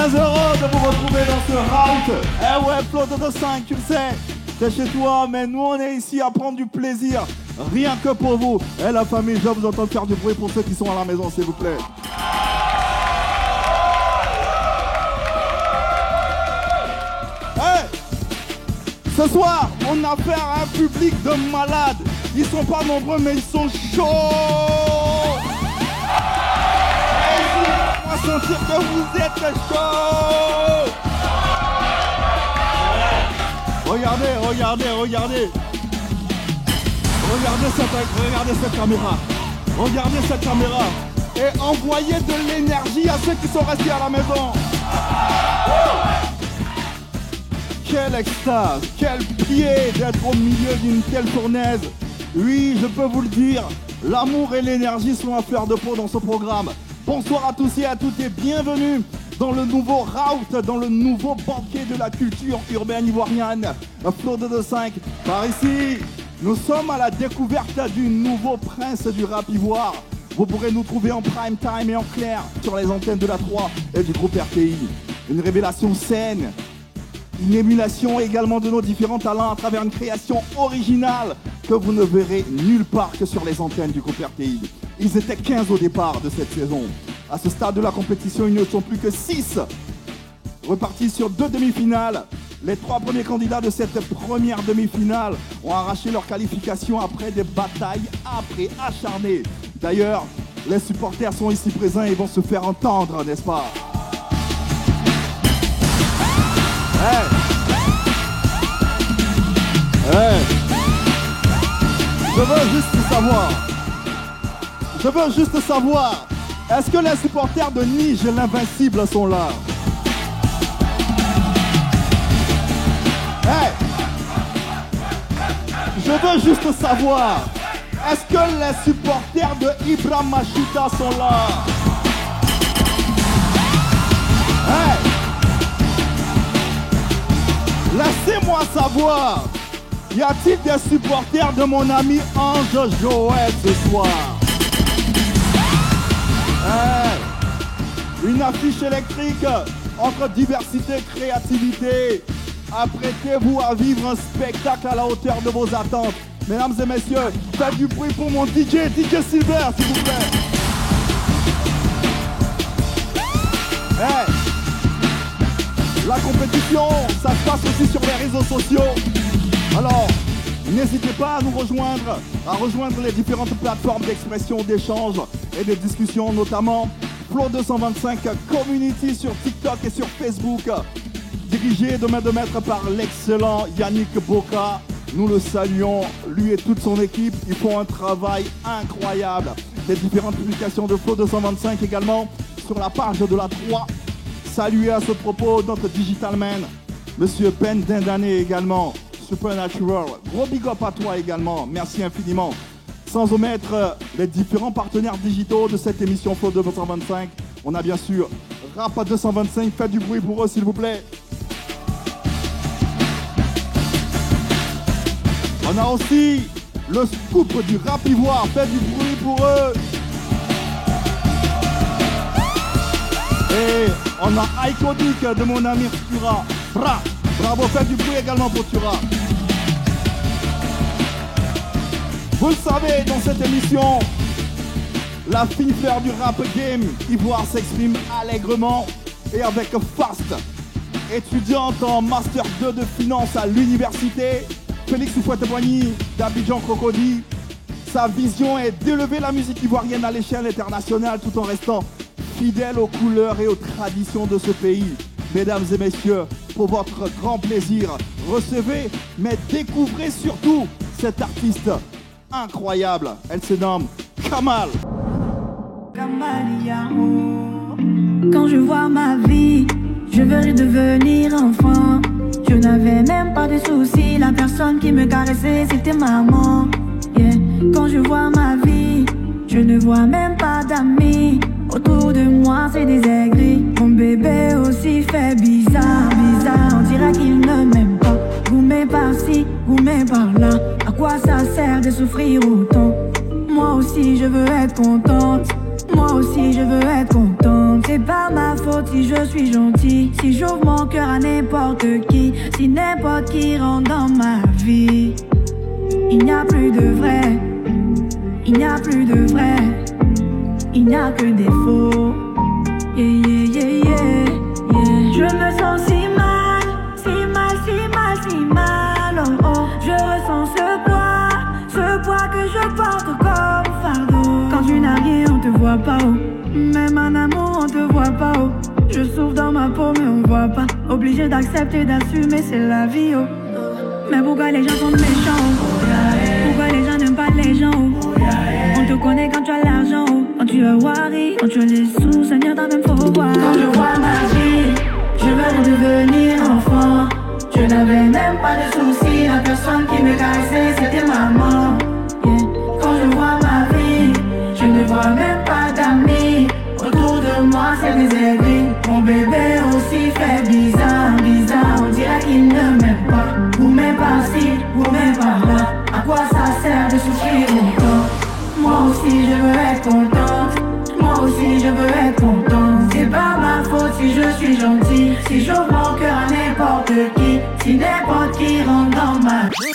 très heureux de vous retrouver dans ce round. Eh ouais, Flotte de 5, tu le sais, t'es chez toi, mais nous on est ici à prendre du plaisir, rien que pour vous. Eh la famille, je vous entends faire du bruit pour ceux qui sont à la maison, s'il vous plaît. Ce soir, on a affaire à un public de malades. Ils sont pas nombreux, mais ils sont chauds. On va sentir que vous êtes chauds. Regardez. Regardez cette caméra. Regardez cette caméra. Et envoyez de l'énergie à ceux qui sont restés à la maison. Quelle extase, quel pied d'être au milieu d'une telle fournaise. Oui, je peux vous le dire, l'amour et l'énergie sont à fleur de peau dans ce programme. Bonsoir à tous et à toutes et bienvenue dans le nouveau route, dans le nouveau banquet de la culture urbaine ivoirienne. Flotte de 5. Par ici, nous sommes à la découverte du nouveau prince du rap ivoire. Vous pourrez nous trouver en prime time et en clair sur les antennes de la 3 et du groupe RTI. Une révélation saine. Une émulation également de nos différents talents à travers une création originale que vous ne verrez nulle part que sur les antennes du groupe RTI. Ils étaient 15 au départ de cette saison. À ce stade de la compétition, ils ne sont plus que 6. Repartis sur 2 demi-finales. Les 3 premiers candidats de cette première demi-finale ont arraché leur qualification après des batailles âpres et acharnées. D'ailleurs, les supporters sont ici présents et vont se faire entendre, n'est-ce pas ? Je veux juste savoir, est-ce que les supporters de Nige l'Invincible sont là? Je veux juste savoir, est-ce que les supporters de Ibra Machuta sont là? Laissez-moi savoir, y a-t-il des supporters de mon ami Ange Joël ce soir? Une affiche électrique entre diversité et créativité. Apprêtez-vous à vivre un spectacle à la hauteur de vos attentes. Mesdames et messieurs, faites du bruit pour mon DJ Silver, s'il vous plaît. La compétition, ça se passe aussi sur les réseaux sociaux. Alors, n'hésitez pas à nous rejoindre, à rejoindre les différentes plateformes d'expression, d'échange et de discussion, notamment Flotte 225 Community sur TikTok et sur Facebook, dirigé de main de maître par l'excellent Yannick Boka. Nous le saluons, lui et toute son équipe, ils font un travail incroyable. Les différentes publications de Flotte 225 également sur la page de la 3. Saluer à ce propos notre digital man, Monsieur Ben Dindané également, Supernatural. Gros big up à toi également, merci infiniment. Sans omettre les différents partenaires digitaux de cette émission Flotte 225. On a bien sûr Rap 225, faites du bruit pour eux s'il vous plaît. On a aussi le scoop du rap ivoire, faites du bruit pour eux. Et on a Iconic de mon ami Tura. Bravo, faites du bruit également pour Tura. Vous le savez, dans cette émission, la fille fleur du rap game ivoire s'exprime allègrement et avec Fast. Étudiante en Master 2 de Finance à l'université, Félix Houphouët-Boigny d'Abidjan Crocodile. Sa vision est d'élever la musique ivoirienne à l'échelle internationale tout en restant fidèle aux couleurs et aux traditions de ce pays. Mesdames et messieurs, pour votre grand plaisir, recevez, mais découvrez surtout cette artiste incroyable. Elle se nomme Kamal. Quand je vois ma vie, je veux redevenir enfant. Je n'avais même pas de soucis, la personne qui me caressait c'était maman. Yeah. Quand je vois ma vie, je ne vois même pas d'amis. Autour de moi c'est des aigris. Mon bébé aussi fait bizarre, bizarre. On dirait qu'il ne m'aime pas. Goumé par-ci, goumé par-là. À quoi ça sert de souffrir autant? Moi aussi je veux être contente. Moi aussi je veux être contente. Donc c'est pas ma faute si je suis gentil, si j'ouvre mon cœur à n'importe qui, si n'importe qui rentre dans ma vie. Il n'y a plus de vrai, il n'y a plus de vrai, il n'y a que des faux. Yeah, yeah, yeah, yeah, yeah. Je me sens si mal, si mal, si mal, si mal. Oh, oh. Je ressens ce poids que je porte comme fardeau. Quand tu n'as rien, on te voit pas, oh. Même en amour, on te voit pas, oh. Je souffre dans ma peau, mais on voit pas. Obligé d'accepter, d'assumer, c'est la vie, oh. Mais pourquoi les gens sont méchants, oh? Pourquoi les gens n'aiment pas les gens, oh? On te connaît quand tu as l'argent, oh. Quand tu as Wari, quand tu as les sous, Seigneur, t'as même faut voir. Quand je vois ma vie, je veux redevenir enfant. Je n'avais même pas de soucis, la personne qui me caressait, c'était maman. Yeah. Quand je vois ma vie, je ne vois même pas d'amis. Autour de moi, c'est des aigris. Mon bébé aussi fait bizarre, bizarre. On dirait qu'il ne m'aime pas. Vous m'aimez par-ci, vous m'aimez par-là. À quoi ça sert de souffrir longtemps? Moi aussi je veux être contente, moi aussi je veux être contente. C'est pas ma faute si je suis gentille, si j'ouvre mon cœur à n'importe qui, si n'importe qui rentre dans ma vie.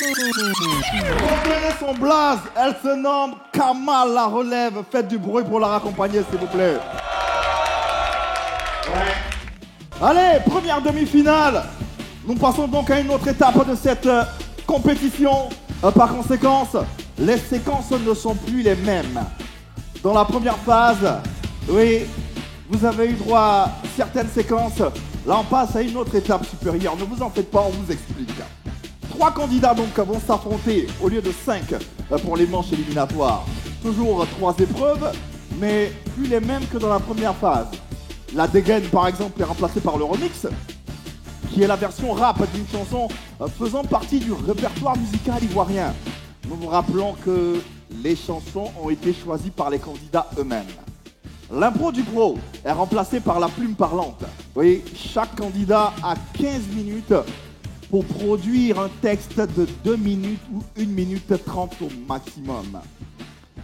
Retenez son blaze, elle se nomme Kamal la relève. Faites du bruit pour la raccompagner s'il vous plaît. Ouais. Allez, première demi-finale. Nous passons donc à une autre étape de cette compétition. Par conséquent, les séquences ne sont plus les mêmes. Dans la première phase, oui, vous avez eu droit à certaines séquences. Là, on passe à une autre étape supérieure. Ne vous en faites pas, on vous explique. 3 candidats donc vont s'affronter au lieu de 5 pour les manches éliminatoires. Toujours 3 épreuves, mais plus les mêmes que dans la première phase. La dégaine, par exemple, est remplacée par le remix, qui est la version rap d'une chanson faisant partie du répertoire musical ivoirien. Nous vous rappelons que les chansons ont été choisies par les candidats eux-mêmes. L'impro du pro est remplacée par la plume parlante. Oui, chaque candidat a 15 minutes pour produire un texte de 2 minutes ou 1 minute 30 au maximum.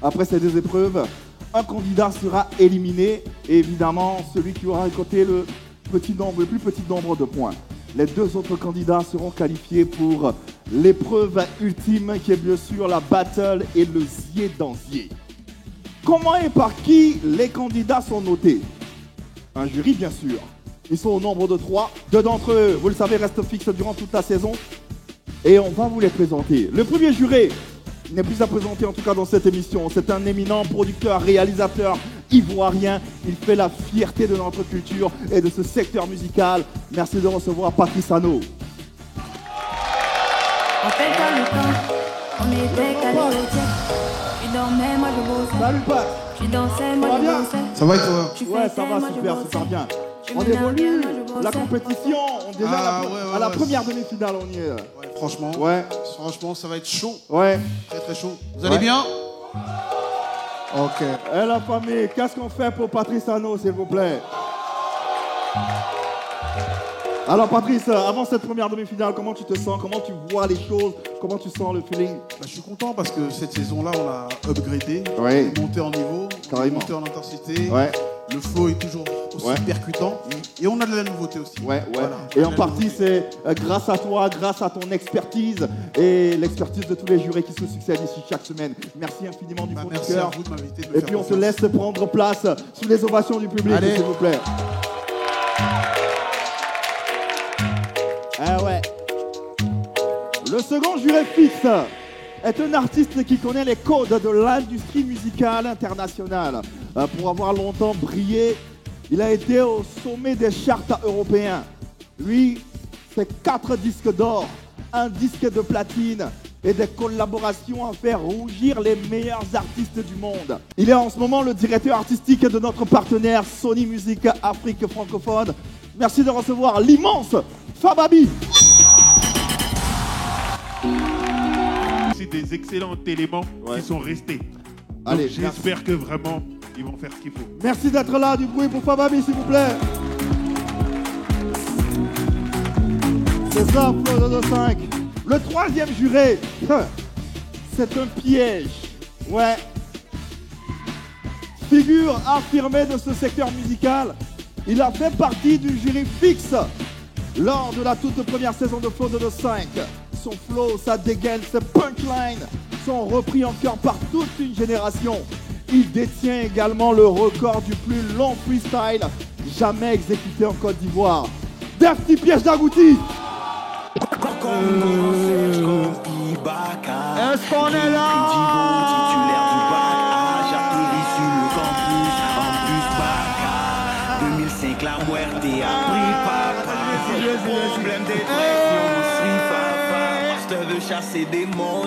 Après ces 2 épreuves, un candidat sera éliminé et évidemment celui qui aura récolté le plus petit nombre de points. Les 2 autres candidats seront qualifiés pour l'épreuve ultime qui est bien sûr la battle et le zier dansier. Comment et par qui les candidats sont notés? Un jury bien sûr. Ils sont au nombre de 3. 2 d'entre eux, vous le savez, restent fixes durant toute la saison. Et on va vous les présenter. Le premier juré n'est plus à présenter en tout cas dans cette émission. C'est un éminent producteur, réalisateur ivoirien. Il fait la fierté de notre culture et de ce secteur musical. Merci de recevoir Patrice Ano. On fait comme le temps, on était calés au check. Tu dormais, moi je bossais. Salut Pat. Tu dansais, moi je bossais. Ça va et toi? Ouais, ça va super bien. On évolue, la compétition, on est déjà à la première demi-finale, on y est. Ouais, franchement, ça va être chaud. Ouais. Très très chaud. Vous allez bien? Ok. Et la famille, qu'est-ce qu'on fait pour Patrice Ano, s'il vous plaît? Alors Patrice, avant cette première demi-finale, comment tu te sens? Comment tu vois les choses? Comment tu sens le feeling? Je suis content parce que cette saison-là, on a upgradé, ouais. Monté en niveau, monté en intensité. Ouais. Le flow est toujours aussi percutant. Et on a de la nouveauté aussi. Ouais. Voilà, et en partie, c'est grâce à toi, grâce à ton expertise et l'expertise de tous les jurés qui se succèdent ici chaque semaine. Merci infiniment du fond du cœur. Merci à vous de m'inviter. Et puis on se laisse prendre place sous les ovations du public, s'il vous plaît. Ah ouais. Le second juré fixe est un artiste qui connaît les codes de l'industrie musicale internationale. Pour avoir longtemps brillé, il a été au sommet des charts européens. Lui, c'est 4 disques d'or, 1 disque de platine et des collaborations à faire rougir les meilleurs artistes du monde. Il est en ce moment le directeur artistique de notre partenaire Sony Music Afrique francophone. Merci de recevoir l'immense Fababi. C'est des excellents éléments qui sont restés. Allez, j'espère que vraiment ils vont faire ce qu'il faut. Merci d'être là, du bruit pour Fababi s'il vous plaît. C'est ça, Flo de 5. Le troisième juré, c'est un piège. Ouais. Figure affirmée de ce secteur musical, Il a fait partie du jury fixe lors de la toute première saison de Flow de 5. Son flow, sa dégaine, ses punchlines sont repris en cœur par toute une génération. Il détient également le record du plus long freestyle jamais exécuté en Côte d'Ivoire. Defty Piège d'Agouti. Est-ce qu'on est là? Titulaire du bac, j'atterris sur le campus, en plus bac, 2005 la muerte a pris papa, problème dépression, street papa, master de chasser démons,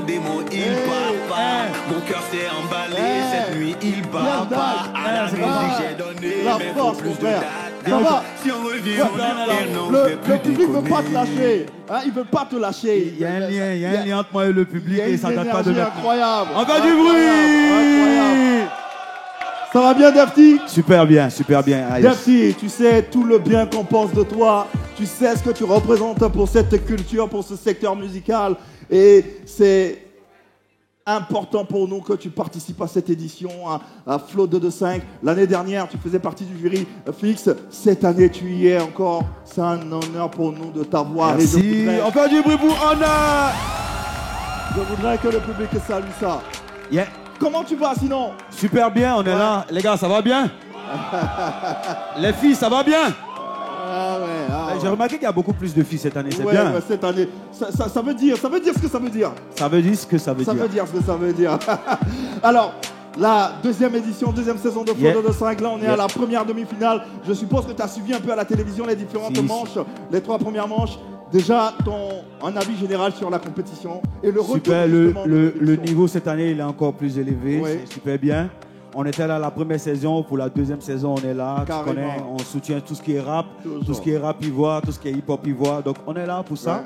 il papa, mon cœur s'est emballé, cette nuit il bat pas, à la musique j'ai donné, mais pour plus de dates. Ça va. Si on revient, le public ne veut pas te lâcher. Hein, il ne veut pas te lâcher. Il y a un lien entre moi et le public et ça date pas de maintenant. Incroyable. On fait du bruit. Ça va bien, Defty? Super bien, super bien. Defty, tu sais tout le bien qu'on pense de toi. Tu sais ce que tu représentes pour cette culture, pour ce secteur musical. Et c'est important pour nous que tu participes à cette édition, à Flow 225. L'année dernière, tu faisais partie du jury fixe. Cette année, tu y es encore. C'est un honneur pour nous de t'avoir. Merci. On fait du bruit pour Anna. Je voudrais que le public salue ça. Yeah. Comment tu vas sinon? Super bien, on est là. Les gars, ça va bien? Les filles, ça va bien? J'ai remarqué qu'il y a beaucoup plus de filles cette année, c'est bien. Ouais, cette année, ça veut dire ce que ça veut dire. Ça veut dire ce que ça veut dire. Ça veut dire ce que ça veut dire. Alors, la deuxième édition, deuxième saison de Flow de 5, là on est à la première demi-finale. Je suppose que tu as suivi un peu à la télévision les différentes manches, les 3 premières manches. Déjà, un avis général sur la compétition et le retour. Super, le niveau cette année il est encore plus élevé, c'est super bien. On était là la première saison, pour la deuxième saison on est là, tu connais, on soutient tout ce qui est rap, tout ce qui est rap ivoire, tout ce qui est hip-hop ivoire, donc on est là pour ça.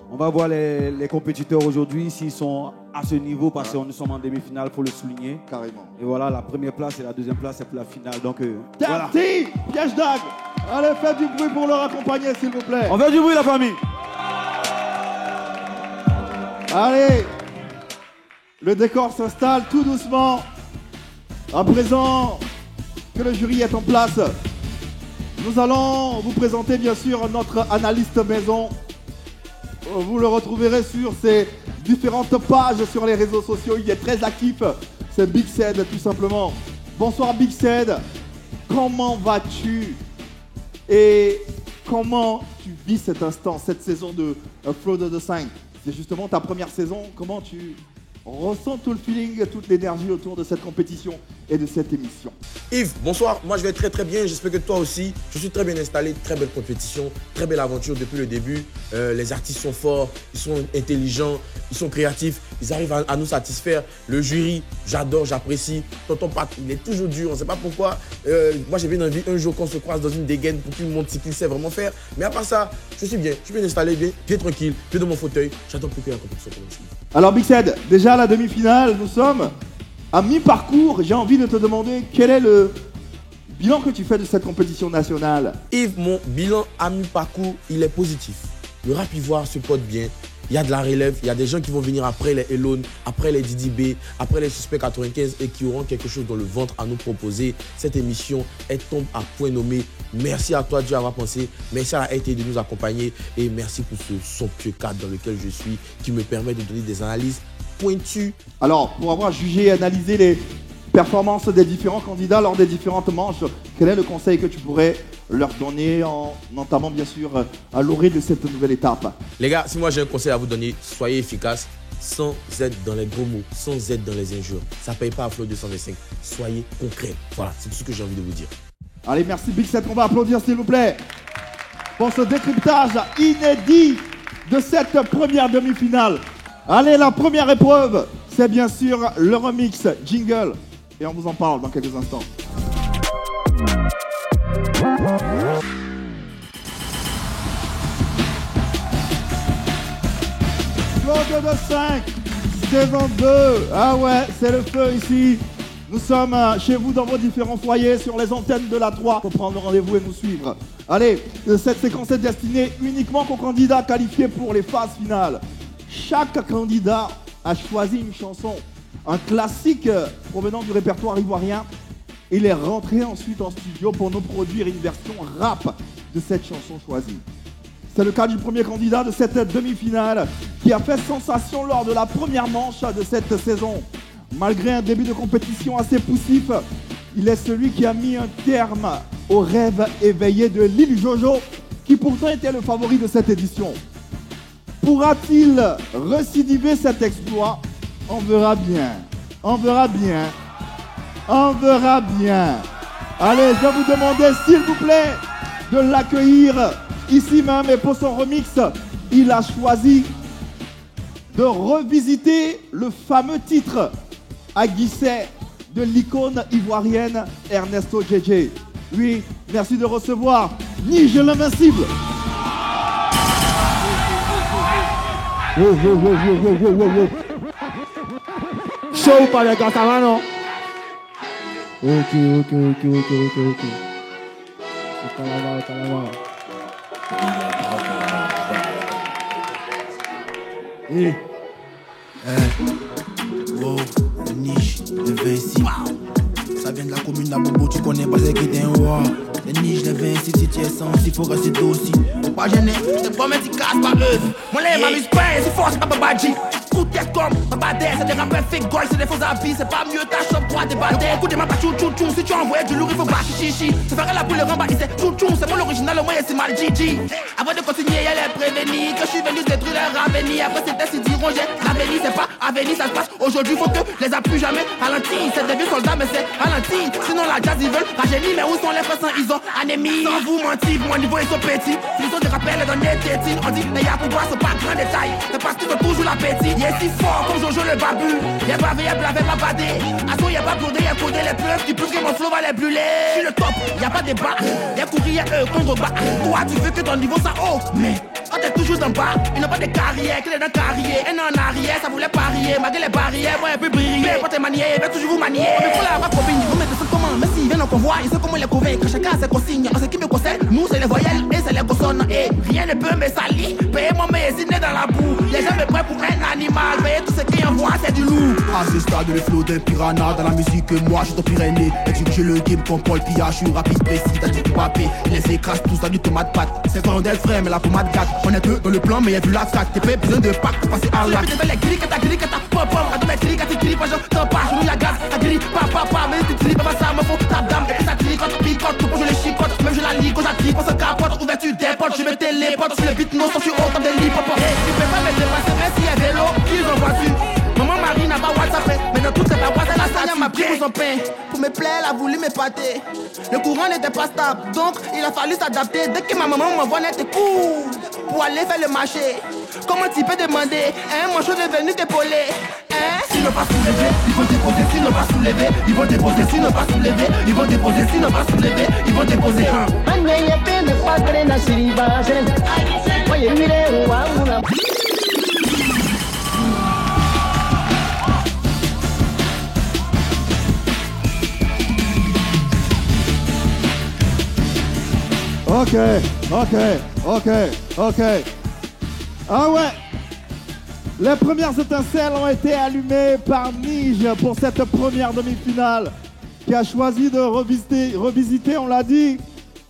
On va voir les compétiteurs aujourd'hui s'ils sont à ce niveau parce que nous sommes en demi-finale, il faut le souligner. Carrément. Et voilà, la première place et la deuxième place c'est pour la finale, donc voilà. Piège d'Ag. Allez, faites du bruit pour leur accompagner s'il vous plaît. On fait du bruit la famille. Allez, le décor s'installe tout doucement. À présent que le jury est en place, nous allons vous présenter bien sûr notre analyste maison. Vous le retrouverez sur ses différentes pages sur les réseaux sociaux. Il est très actif, c'est Big Said tout simplement. Bonsoir Big Said, comment vas-tu et comment tu vis cet instant, cette saison de Flow de 5? C'est justement ta première saison, comment tu ressens tout le feeling, toute l'énergie autour de cette compétition et de cette émission? Yves, bonsoir. Moi, je vais très très bien. J'espère que toi aussi. Je suis très bien installé. Très belle compétition. Très belle aventure depuis le début. Les artistes sont forts. Ils sont intelligents. Ils sont créatifs. Ils arrivent à nous satisfaire. Le jury, j'adore, j'apprécie. Tonton Pat, il est toujours dur. On ne sait pas pourquoi. Moi, j'ai bien envie un jour qu'on se croise dans une dégaine pour qu'il montre ce qu'il sait vraiment faire. Mais à part ça, je suis bien. Je suis bien installé, bien tranquille, bien dans mon fauteuil. J'attends plus que la compétition commence. Alors Big Said, déjà à la demi-finale, nous sommes à mi-parcours. J'ai envie de te demander quel est le bilan que tu fais de cette compétition nationale. Yves, mon bilan à mi-parcours, il est positif. Le rap ivoire se porte bien. Il y a de la relève, il y a des gens qui vont venir après les Elon, après les Didi B, après les Suspects 95 et qui auront quelque chose dans le ventre à nous proposer. Cette émission, elle tombe à point nommé. Merci à toi, Dieu, d'avoir pensé. Merci à la RT de nous accompagner et merci pour ce somptueux cadre dans lequel je suis qui me permet de donner des analyses pointues. Alors, pour avoir jugé et analysé les performances des différents candidats lors des différentes manches, quel est le conseil que tu pourrais leur donner en entamant bien sûr à l'orée de cette nouvelle étape? Les gars, si moi j'ai un conseil à vous donner, soyez efficaces, sans être dans les gros mots, sans être dans les injures. Ça ne paye pas à Flow 225. Soyez concrets. Voilà, c'est tout ce que j'ai envie de vous dire. Allez, merci Big Said, on va applaudir s'il vous plaît pour ce décryptage inédit de cette première demi-finale. Allez, la première épreuve, c'est bien sûr le remix jingle et on vous en parle dans quelques instants. Flow de 5, saison 2. Ah ouais, c'est le feu ici. Nous sommes chez vous dans vos différents foyers sur les antennes de la 3 pour prendre rendez-vous et nous suivre. Allez, cette séquence est destinée uniquement aux candidats qualifiés pour les phases finales. Chaque candidat a choisi une chanson, un classique provenant du répertoire ivoirien Il est rentré ensuite en studio pour nous produire une version rap de cette chanson choisie. C'est le cas du premier candidat de cette demi-finale qui a fait sensation lors de la première manche de cette saison. Malgré un début de compétition assez poussif, il est celui qui a mis un terme au rêve éveillé de Lil Jojo, qui pourtant était le favori de cette édition. Pourra-t-il récidiver cet exploit? On verra bien. On verra bien. On verra bien. Allez, je vais vous demander, s'il vous plaît, de l'accueillir ici même. Et pour son remix, il a choisi de revisiter le fameux titre à Guisset de l'icône ivoirienne Ernesto JJ. Oui, merci de recevoir Nige l'Invincible. Chaud ou pas les gars, ça va non? Ok. Wow, le niche, le V6. Ça vient de la commune d'Abobo, tu connais pas ce qui est un roi. Le niche, le V6, si tu es sans, il faut rester aussi. Faut pas gêner, c'est pas mettre qui casse par eux. Mon lait m'amuse pas, c'est fort, c'est pas Babadji. Coup de tête comme Babadère, c'est des rappeurs fake gold, c'est des faux habits. C'est pas mieux, ta shop, toi, des badères. Écoute, ma pas chou. Si tu envoies du lourd, il faut pas chichi. Ça ferait la boule, le rembat, il c'est chou. C'est moi l'original, au moins, c'est mal Gigi. Avant de continuer, elle est prévenue que je suis venu détruire leur avenir. Après, c'était si diront, j'ai l'avenir, c'est pas avenir, ça se passe. Aujourd'hui, faut que les appuis jamais ralentis. C'est des vieux soldats, mais c'est ralenti. Sinon, la jazz, ils veulent rajeunir. Mais où sont les frères, ils ont anémie. Sans vous mentir, mon niveau, ils sont petits. Ils ont des rappels dans les tétines. On dit, les Yakuba, c'est pas grand détail. C'est parce qu'ils ont toujours l'appétit. Il est si fort comme Jojo le babu. Y'a pas veillé, blavé, pas badé. Asso, y'a pas bourdé, y'a codé les preuves qui prouvent que mon flow va les brûler. Je suis le top, y'a pas de débat. Y'a couru, y'a eux contre bas. Toi, tu veux que ton niveau ça haut. Mais quand t'es toujours en bas, ils n'ont pas de carrière. Qu'il est dans carrière, et non en arrière, ça voulait parier. Malgré les barrières, moi, un peu briller. Quand t'es manié, il va toujours vous manier. Mais faut la copine, vous mettez ça comment? Mais s'ils viennent en convoi, ils savent comment les convaincre. Chacun a ses consignes. En ce qui me concerne, nous, c'est les voyelles et c'est les consonnes. Et rien ne peut me salir. Payez-moi mes signes dans la boue. Les gens me prennent pour un animal. Payez tout ce qu'ils envoient, c'est du loup. À ce stade, le flow d'un piranha. Dans la musique, moi, je suis ton Pyrénées. Et tu je le game comme Paul Pia. Je suis rapide, précis, t'as dit tout papé. Il les écrase tous à du tomate pâte. C'est quand on est le frère, mais la pommade gâte. On est deux dans le plan, mais y'a vu la sac. T'es pas besoin de pack pour passer à la. Les grilles, pop, pop. À deux mecs, grilles, pas genre, t'en pas. Je nous la gaz, à grilles, pa. Mais tu grilles, pas ça, me faut ta dame. Et ça tricote, picote, tout pour je les chicote. Même je la lis, quand j'attripe, on se capote. Ouverture des potes, je me téléporte. Sur le beat, non, je suis haut comme des lits, pop. Tu peux pas me dépasser, même s'il y a vélo, qu'ils en voiture. Maman Marie n'a pas WhatsApp, mais dans toute cette boîte, elle a ça, m'a pris pour son pain. Pour me plaire, elle a voulu m'épater. Le courant n'était pas stable, donc il a fallu s'adapter. Dès que ma maman m'envoie net cours pour aller faire le marché. Comment tu peux demander, hein, mon chou est venu t'épauler, hein? S'ils n'ont pas soulevé, ils vont déposer, s'ils n'ont pas soulevé, ils vont déposer, s'ils n'ont pas soulevé, ils vont déposer, s'ils n'ont pas soulevé, ils vont déposer. Ok. Ah ouais. Les premières étincelles ont été allumées par Nige pour cette première demi-finale qui a choisi de revisiter, on l'a dit,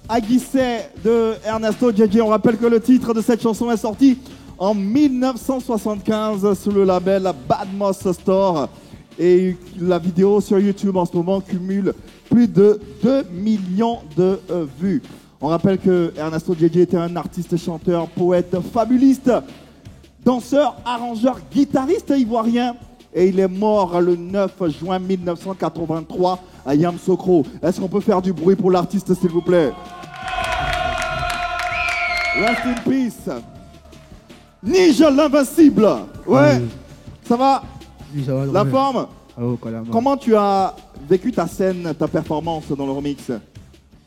à Guisset de Ernesto JJ. On rappelle que le titre de cette chanson est sorti en 1975 sous le label Badmoss Store. Et la vidéo sur YouTube en ce moment cumule plus de 2 millions de vues. On rappelle que Ernesto JJ était un artiste, chanteur, poète, fabuliste, danseur, arrangeur, guitariste ivoirien. Et il est mort le 9 juin 1983 à Yamoussoukro. Est-ce qu'on peut faire du bruit pour l'artiste, s'il vous plaît? Rest in peace. Nige l'Invincible. Ouais, ça va? La forme? Comment tu as vécu ta scène, ta performance dans le remix?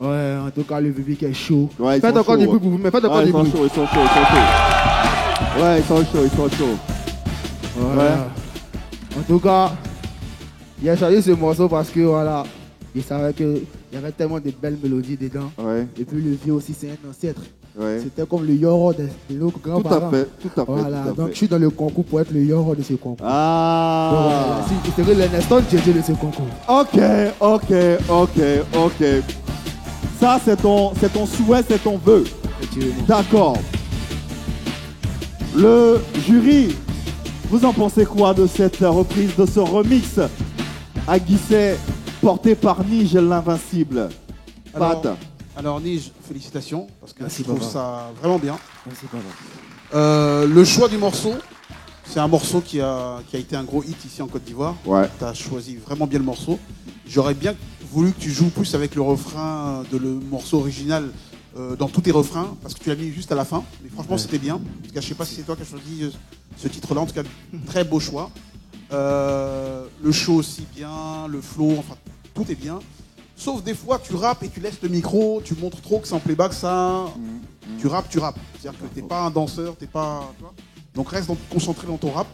Ouais, en tout cas, le public est chaud. Ouais, faites encore du bruit pour vous, mais faites encore du bruit. Ils sont chauds. Ouais, ils sont chauds. Ouais. En tout cas, il a choisi ce morceau parce que voilà, il savait qu'il y avait tellement de belles mélodies dedans. Ouais. Et puis le vieux aussi, c'est un ancêtre. C'était comme le Yoro de nos grands-parents. Tout à fait. Voilà, donc je suis dans le concours pour être le Yoro de ce concours. Ah. Donc, voilà, je serai l'Erneston JJ de ce concours. Ok. Ça, c'est ton souhait, c'est ton vœu. D'accord. Le jury, vous en pensez quoi de cette reprise, de ce remix à Guisset porté par Nige l'Invincible? Pat. Alors Nige, félicitations, parce que Merci, je trouve papa. ça vraiment bien. Merci, papa. Le choix du morceau, c'est un morceau qui a été un gros hit ici en Côte d'Ivoire. Ouais. Tu as choisi vraiment bien le morceau. J'aurais bien voulu que tu joues plus avec le refrain de le morceau original dans tous tes refrains, parce que tu l'as mis juste à la fin. Mais franchement, c'était bien. En tout cas, je sais pas si c'est toi qui as choisi ce titre-là. En tout cas, très beau choix. Le show aussi bien, le flow, enfin, tout est bien. Sauf des fois, tu rappes et tu laisses le micro, tu montres trop que c'est en playback, ça. Tu rappes. C'est-à-dire que t'es pas un danseur, t'es pas. Tu vois. Donc reste concentré dans ton rap.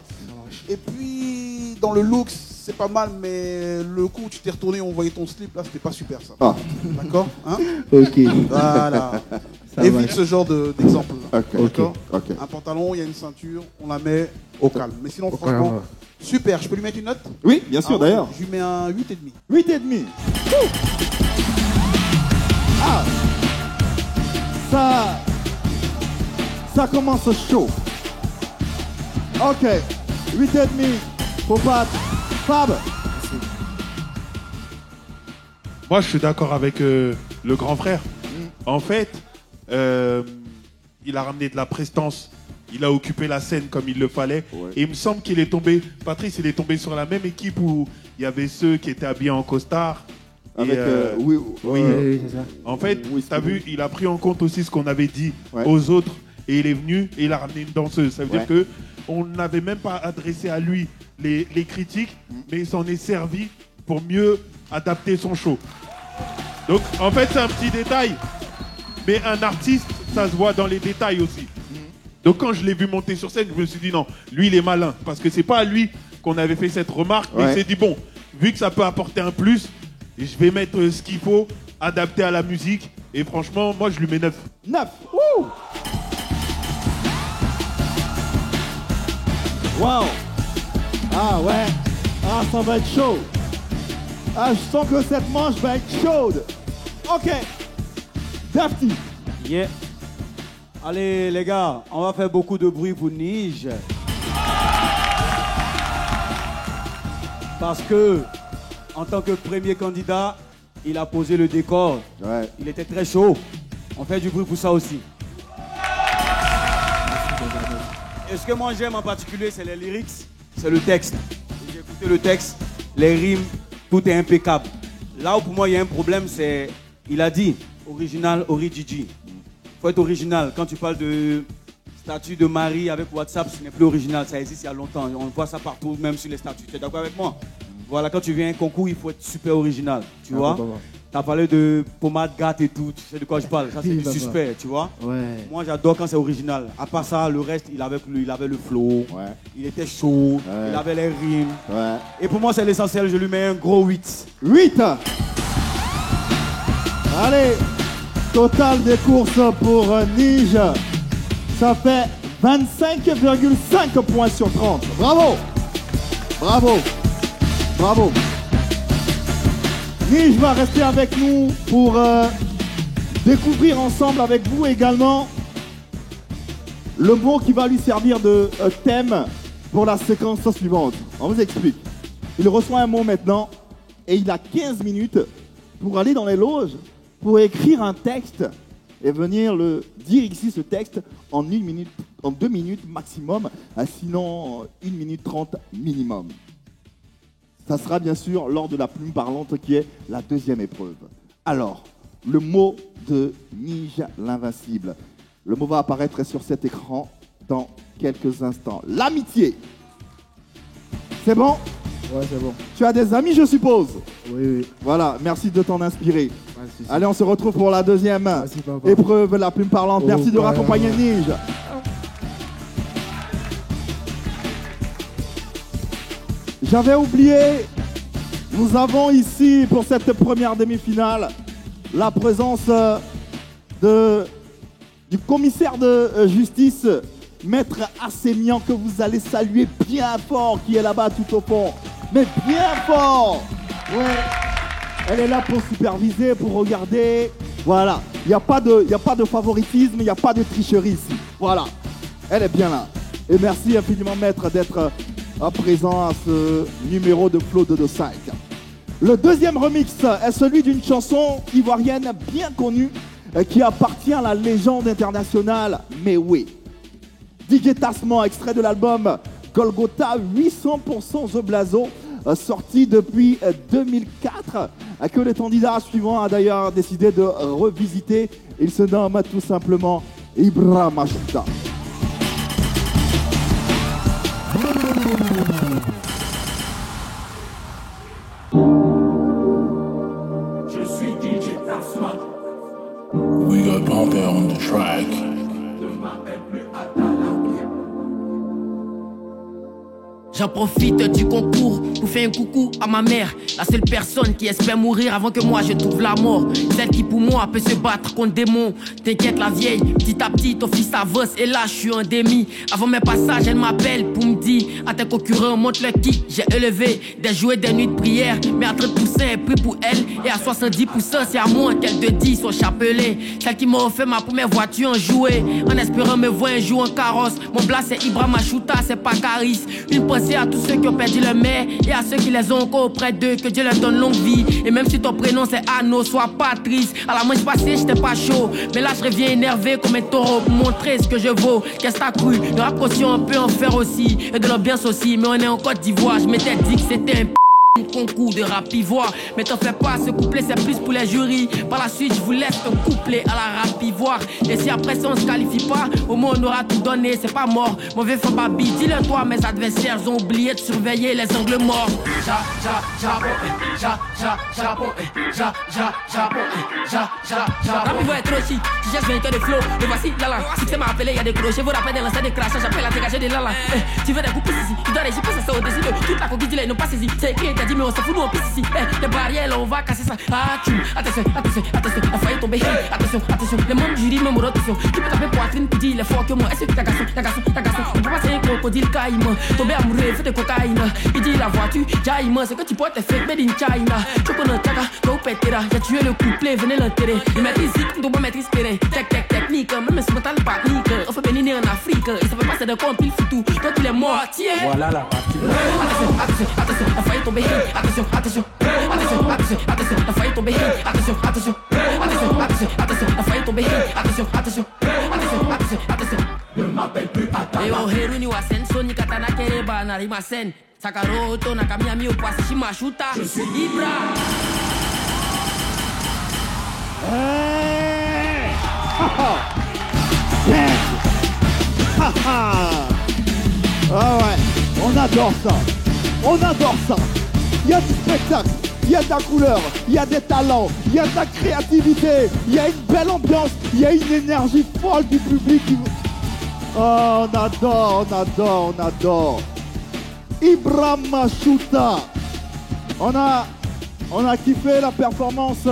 Et puis, dans le look, c'est pas mal, mais le coup où tu t'es retourné, on voyait ton slip, là, c'était pas super ça. Ah. D'accord, hein? Ok. Voilà. Évite ce genre d'exemple. D'accord. Ok. Un pantalon, il y a une ceinture, on la met au calme. Mais sinon, Au franchement, calme. super. Je peux lui mettre une note? Oui, bien sûr, ouais, d'ailleurs. Je lui mets un 8,5. 8,5. Ah. Ça commence chaud. Ok. 8,5 pour Pat. Fab. Moi, je suis d'accord avec le grand frère. En fait, il a ramené de la prestance. Il a occupé la scène comme il le fallait. Ouais. Et il me semble qu'il est tombé, Patrice, il est tombé sur la même équipe où il y avait ceux qui étaient habillés en costard. Avec, oui. Oui, c'est ça. En fait, Oui, tu as vu, il a pris en compte aussi ce qu'on avait dit Ouais. aux autres. Et il est venu et il a ramené une danseuse. Ça veut Ouais. dire que on n'avait même pas adressé à lui les critiques, mais il s'en est servi pour mieux adapter son show. Donc, en fait, c'est un petit détail. Mais un artiste, ça se voit dans les détails aussi. Donc, quand je l'ai vu monter sur scène, je me suis dit non, lui, il est malin. Parce que c'est pas à lui qu'on avait fait cette remarque. Mais Ouais. il s'est dit bon, vu que ça peut apporter un plus, je vais mettre ce qu'il faut, adapter à la musique. Et franchement, moi, je lui mets 9. 9. Wouh. Wow. Ah ouais. Ah, ça va être chaud. Ah, je sens que cette manche va être chaude. Ok. Dafty. Yeah. Allez les gars, on va faire beaucoup de bruit pour Nige. Parce que, en tant que premier candidat, il a posé le décor. Ouais. Il était très chaud. On fait du bruit pour ça aussi. Et ce que moi j'aime en particulier, c'est les lyrics, c'est le texte. J'ai écouté le texte, les rimes, tout est impeccable. Là où pour moi il y a un problème, c'est, il a dit, original, origigi. Faut être original. Quand tu parles de statut de mari avec WhatsApp, ce n'est plus original, ça existe il y a longtemps. On voit ça partout, même sur les statuts. Tu es d'accord avec moi? Voilà, quand tu viens à un concours, il faut être super original, tu vois. Tu as parlé de pommade gâte et tout, tu sais de quoi je parle. Ça, c'est du suspect, tu vois. Ouais. Moi, j'adore quand c'est original. À part ça, le reste, il avait le flow, Ouais. il était chaud, Ouais. il avait les rimes. Ouais. Et pour moi, c'est l'essentiel, je lui mets un gros 8. 8. Allez. Total des courses pour Nige. Ça fait 25,5 points sur 30. Bravo. Bravo. Bravo. Nige va rester avec nous pour découvrir ensemble avec vous également le mot qui va lui servir de thème pour la séquence suivante. On vous explique. Il reçoit un mot maintenant et il a 15 minutes pour aller dans les loges, pour écrire un texte et venir le dire ici, ce texte, en 1 minute, en 2 minutes maximum, sinon 1 minute 30 minimum. Ça sera bien sûr lors de la plume parlante qui est la deuxième épreuve. Alors, le mot de Nige l'Invincible. Le mot va apparaître sur cet écran dans quelques instants. L'amitié. C'est bon? Ouais, c'est bon. Tu as des amis, je suppose? Oui, oui. Voilà, merci de t'en inspirer. Merci. Allez, on se retrouve pour la deuxième Merci, papa. épreuve, la plume parlante. Oh, Merci de papa. raccompagner Nige. J'avais oublié, nous avons ici pour cette première demi-finale la présence de du commissaire de justice, Maître Assémian, que vous allez saluer bien fort, qui est là-bas tout au fond. Mais bien fort. Ouais. Elle est là pour superviser, pour regarder. Voilà. Il n'y a pas de favoritisme, il n'y a pas de tricherie ici. Voilà. Elle est bien là. Et merci infiniment, Maître, d'être présent à ce numéro de Flow de 5. Le deuxième remix est celui d'une chanson ivoirienne bien connue qui appartient à la légende internationale Mewé. DJ Tassement, extrait de l'album Golgotha 800% The Blazo, sorti depuis 2004, que le candidat suivant a d'ailleurs décidé de revisiter. Il se nomme tout simplement Ibra Machouta. Je suis DJ Tassement. We got Pompey on the track. Ne m'appelle plus J'en profite du concours pour faire un coucou à ma mère, la seule personne qui espère mourir avant que moi je trouve la mort. Celle qui pour moi peut se battre contre des démons. T'inquiète la vieille, petit à petit ton fils avance et là je suis en démi. Avant mes passages elle m'appelle pour me dire à tes concurrents montre le qui. J'ai élevé des jouets, des nuits de prière, mais à 30% est pris pour elle et à 70% c'est à moi qu'elle te dit son chapelet. Celle qui m'a offert ma première voiture en jouet, en espérant me voir un jour en carrosse. Mon blas c'est Ibra Machouta, c'est pas Caris. Une pensée à tous ceux qui ont perdu leur mère et à ceux qui les ont encore auprès d'eux, que Dieu leur donne longue vie. Et même si ton prénom c'est Anno, sois pas triste. À la manche passée j'étais pas chaud, mais là je reviens énervé comme un taureau pour montrer ce que je vaux. Qu'est-ce que t'as cru? De la caution on peut en faire aussi, et de l'ambiance aussi, mais on est en Côte d'Ivoire. Je m'étais dit que c'était un concours de rap ivoire, mais t'en fais pas, ce couplet c'est plus pour les jurys. Par la suite je vous laisse ton couplet à la rap ivoire. Et si après ça on se qualifie pas, au moins on aura tout donné, c'est pas mort. Mauvais fan babi, dis-le toi, mes adversaires ont oublié de surveiller les angles morts. Rap ivoire est trop chic, tu cherches vainqueur de flow, et voici Lala. Si tu m'as appelé, y'a des crochets, vous rappelez de lancer des crachats, j'appelle à dégager des Lala. Tu veux des coupes ici, tu dois réagir, passe ça au-dessus de toute la coquille, ils n'ont pas saisi. C'est écrit, t'as dit mais on se fout, nous on pisse ici. Les barrières là on va casser ça. Ah tu, attention, attention, attention, la faille tomber. Attention, attention, les membres du jury même rotation. Tu peux taper poitrine pour dire il est fort que moi. Est-ce que t'as garçon, on peut passer un crocodile caïman. Tomber amoureux, fais de cocaïne. Il dit la voiture, jaïman, c'est que tu portes tes fake made in China. Chocolat chaga, go pétera. J'ai tué le couplet, venez l'enterrer. Il maîtrise ici, on doit maîtriser terrain. Technique, même si mental panique. On fait bénir en Afrique, il savait pas c'est de compil foutu. Toi tu les mortiers. Voilà la partie. Attention, attention, la faille tomber. Attention, attention, attention, attention, attention, la faille tomber. Attention, attention, attention, attention, attention, la faille tomber. Attention, attention, attention, attention, attention. Ne m'appelle plus Atala. Et on héruni wa senso ni katana kereba na rimasen. Sakaro to na kamiami opasi Machouta. Je suis Ibra. Hey! Ah ouais, on adore ça. On adore ça. Il y a du spectacle, il y a de la couleur, il y a des talents, il y a de la créativité, il y a une belle ambiance, il y a une énergie folle du public. Oh, on adore, on adore, on adore. Ibra Machouta. On a kiffé la performance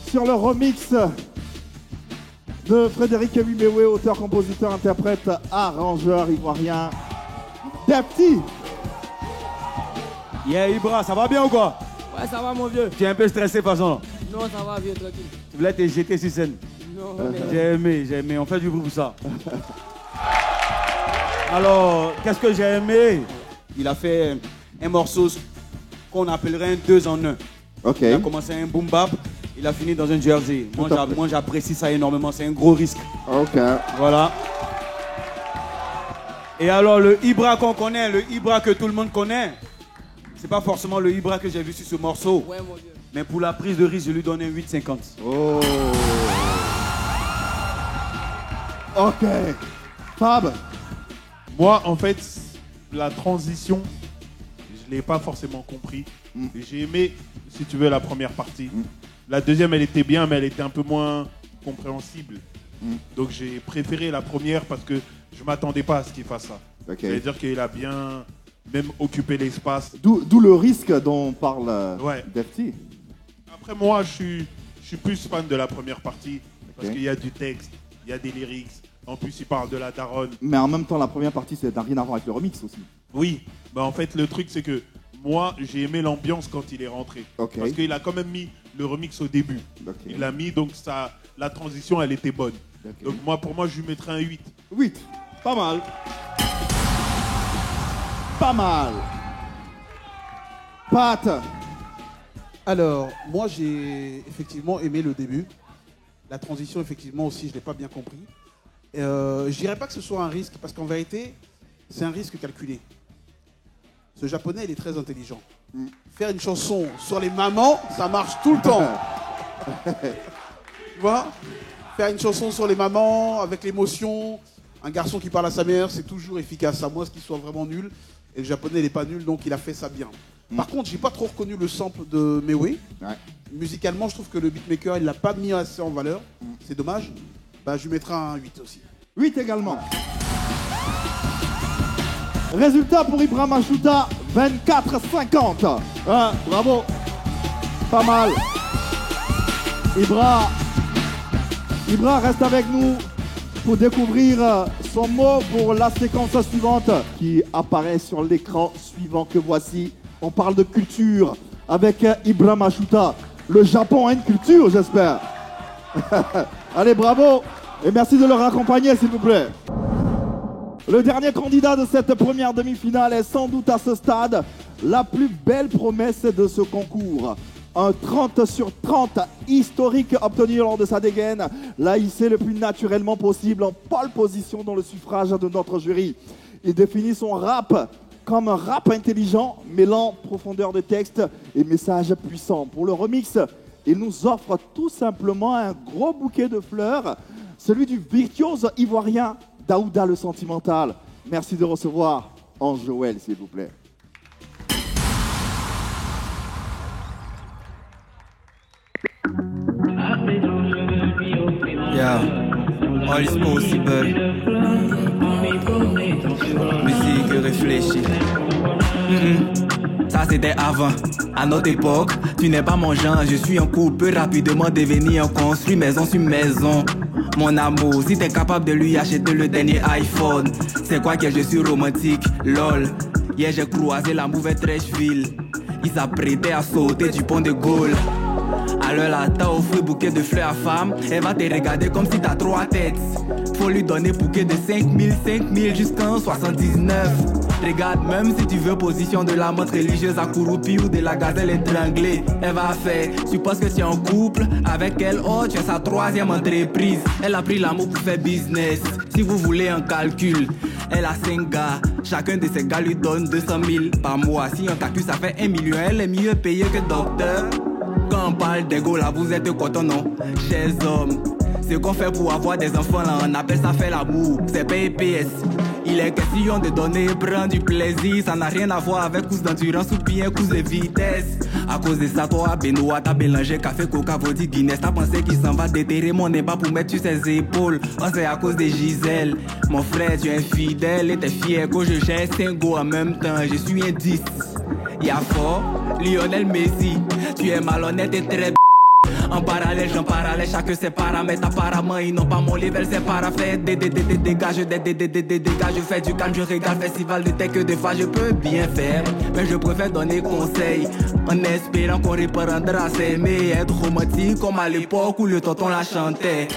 sur le remix de Frédéric Mewé, auteur, compositeur, interprète, arrangeur ivoirien. Depty. Yeah, Ibra, ça va bien ou quoi? Ouais, ça va mon vieux. Tu es un peu stressé par ça? Non, ça va vieux, tranquille. Tu voulais te jeter sur scène? Non, mais... J'ai aimé, on fait du bruit pour ça. Alors, qu'est-ce que j'ai aimé? Il a fait un morceau qu'on appellerait un 2 en 1. Ok. Il a commencé un boom bap, il a fini dans un jersey. Moi j'apprécie ça énormément, c'est un gros risque. Ok. Voilà. Et alors le Ibra qu'on connaît, le Ibra que tout le monde connaît, c'est pas forcément le Ibra que j'ai vu sur ce morceau. Ouais, mon vieux. Mais pour la prise de risque, je lui donne un 8,50. Oh. Ok. Fab. Moi, en fait, la transition, je ne l'ai pas forcément compris. J'ai aimé, si tu veux, la première partie. La deuxième, elle était bien, mais elle était un peu moins compréhensible. Donc, j'ai préféré la première parce que je ne m'attendais pas à ce qu'il fasse ça. Okay. C'est-à-dire qu'il a bien même occupé l'espace. D'où le risque dont parle Ouais. Depty. Après, moi, je suis plus fan de la première partie parce qu'il y a du texte, il y a des lyrics. En plus, il parle de la daronne. Mais en même temps, la première partie, ça n'a rien à voir avec le remix aussi. Oui, bah en fait, le truc, c'est que moi, j'ai aimé l'ambiance quand il est rentré. Okay. Parce qu'il a quand même mis le remix au début. Okay. Il l'a mis, donc ça, la transition, elle était bonne. Okay. Donc moi, pour moi, je lui mettrais un 8. 8, pas mal. Pas mal. Pat. Alors, moi, j'ai effectivement aimé le début. La transition, effectivement, aussi, je ne l'ai pas bien compris. Je dirais pas que ce soit un risque, parce qu'en vérité, c'est un risque calculé. Ce japonais, il est très intelligent. Faire une chanson sur les mamans, ça marche tout le temps. Tu vois? Faire une chanson sur les mamans, avec l'émotion, un garçon qui parle à sa mère, c'est toujours efficace. À moins qu'il soit vraiment nul. Et le japonais, il n'est pas nul, donc il a fait ça bien. Par contre, j'ai pas trop reconnu le sample de Mewe. Musicalement, je trouve que le beatmaker, il l'a pas mis assez en valeur. C'est dommage. Bah, je lui mettrai un 8 aussi. 8 également. Résultat pour Ibrahim Ashuta, 24-50. Ah, bravo. Pas mal. Ibra reste avec nous pour découvrir son mot pour la séquence suivante qui apparaît sur l'écran suivant que voici. On parle de culture avec Ibrahim Ashuta. Le Japon a une culture, j'espère. Allez, bravo. Et merci de le raccompagner, s'il vous plaît. Le dernier candidat de cette première demi-finale est sans doute à ce stade la plus belle promesse de ce concours. Un 30 sur 30 historique obtenu lors de sa dégaine, l'a hissé le plus naturellement possible en pole position dans le suffrage de notre jury. Il définit son rap comme un rap intelligent, mêlant profondeur de texte et message puissant. Pour le remix, il nous offre tout simplement un gros bouquet de fleurs, celui du virtuose ivoirien Daouda le Sentimental. Merci de recevoir Ange Joël, s'il vous plaît. Yeah, all is possible. Musique réfléchie. Ça c'était avant, à notre époque, tu n'es pas mon genre. Je suis un couple, peut rapidement devenir construit maison sur maison. Mon amour, si t'es capable de lui acheter le dernier iPhone, c'est quoi que je suis romantique, lol. Hier j'ai croisé la mauvaise Trècheville. Il s'apprêtait à sauter du pont de Gaulle. Alors là, t'as offert bouquet de fleurs à femme. Elle va te regarder comme si t'as 3 têtes. Faut lui donner bouquet de 5000 jusqu'en 79. Regarde, même si tu veux position de la montre religieuse accroupie ou de la gazelle étranglée, elle va faire. Tu penses que tu es en couple avec elle, oh tu es sa 3e entreprise. Elle a pris l'amour pour faire business. Si vous voulez un calcul, elle a 5 gars. Chacun de ces gars lui donne 200 000 par mois. Si on calcule ça fait 1 million, elle est mieux payée que docteur. Quand on parle d'ego là, vous êtes content non, chers hommes. Ce qu'on fait pour avoir des enfants là, on appelle ça faire l'amour. C'est pas EPS. Il est question de donner, prendre du plaisir. Ça n'a rien à voir avec course d'endurance ou bien course de vitesse. À cause de ça, toi, Benoît, t'as mélangé café, coca, vodka, Guinness. T'as pensé qu'il s'en va déterrer mon débat pour mettre sur ses épaules. Oh, c'est à cause de Gisèle. Mon frère, tu es infidèle et t'es fier que je gère 5 go en même temps. Je suis un 10. Y'a fort, Lionel Messi. Tu es malhonnête et très en parallèle, j'en parallèle, chacun ses paramètres. Apparemment, ils n'ont pas mon level, c'est parafait. Dégage, je fais du calme, je regarde festival de tech que des fois je peux bien faire. Mais je préfère donner conseil en espérant qu'on reprendra à s'aimer. Être romantique comme à l'époque où le tonton la chantait.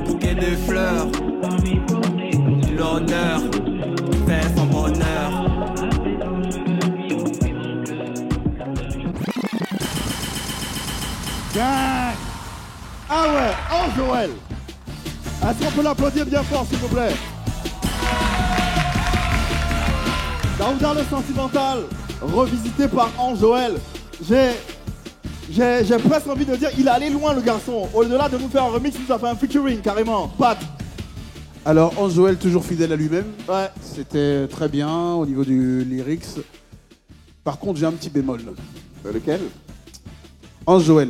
Bouquet de fleurs, l'honneur, faire son bonheur. Gang. Ah ouais, Ange Joël. Est-ce qu'on peut l'applaudir bien fort, s'il vous plaît? Daouda le Sentimental, revisité par Ange Joël. J'ai presque envie de dire, il est allé loin le garçon. Au-delà de nous faire un remix, il nous a fait un featuring carrément. Pat. Alors, Ange Joël, toujours fidèle à lui-même. Ouais. C'était très bien au niveau du lyrics. Par contre, j'ai un petit bémol. Lequel? Ange Joël.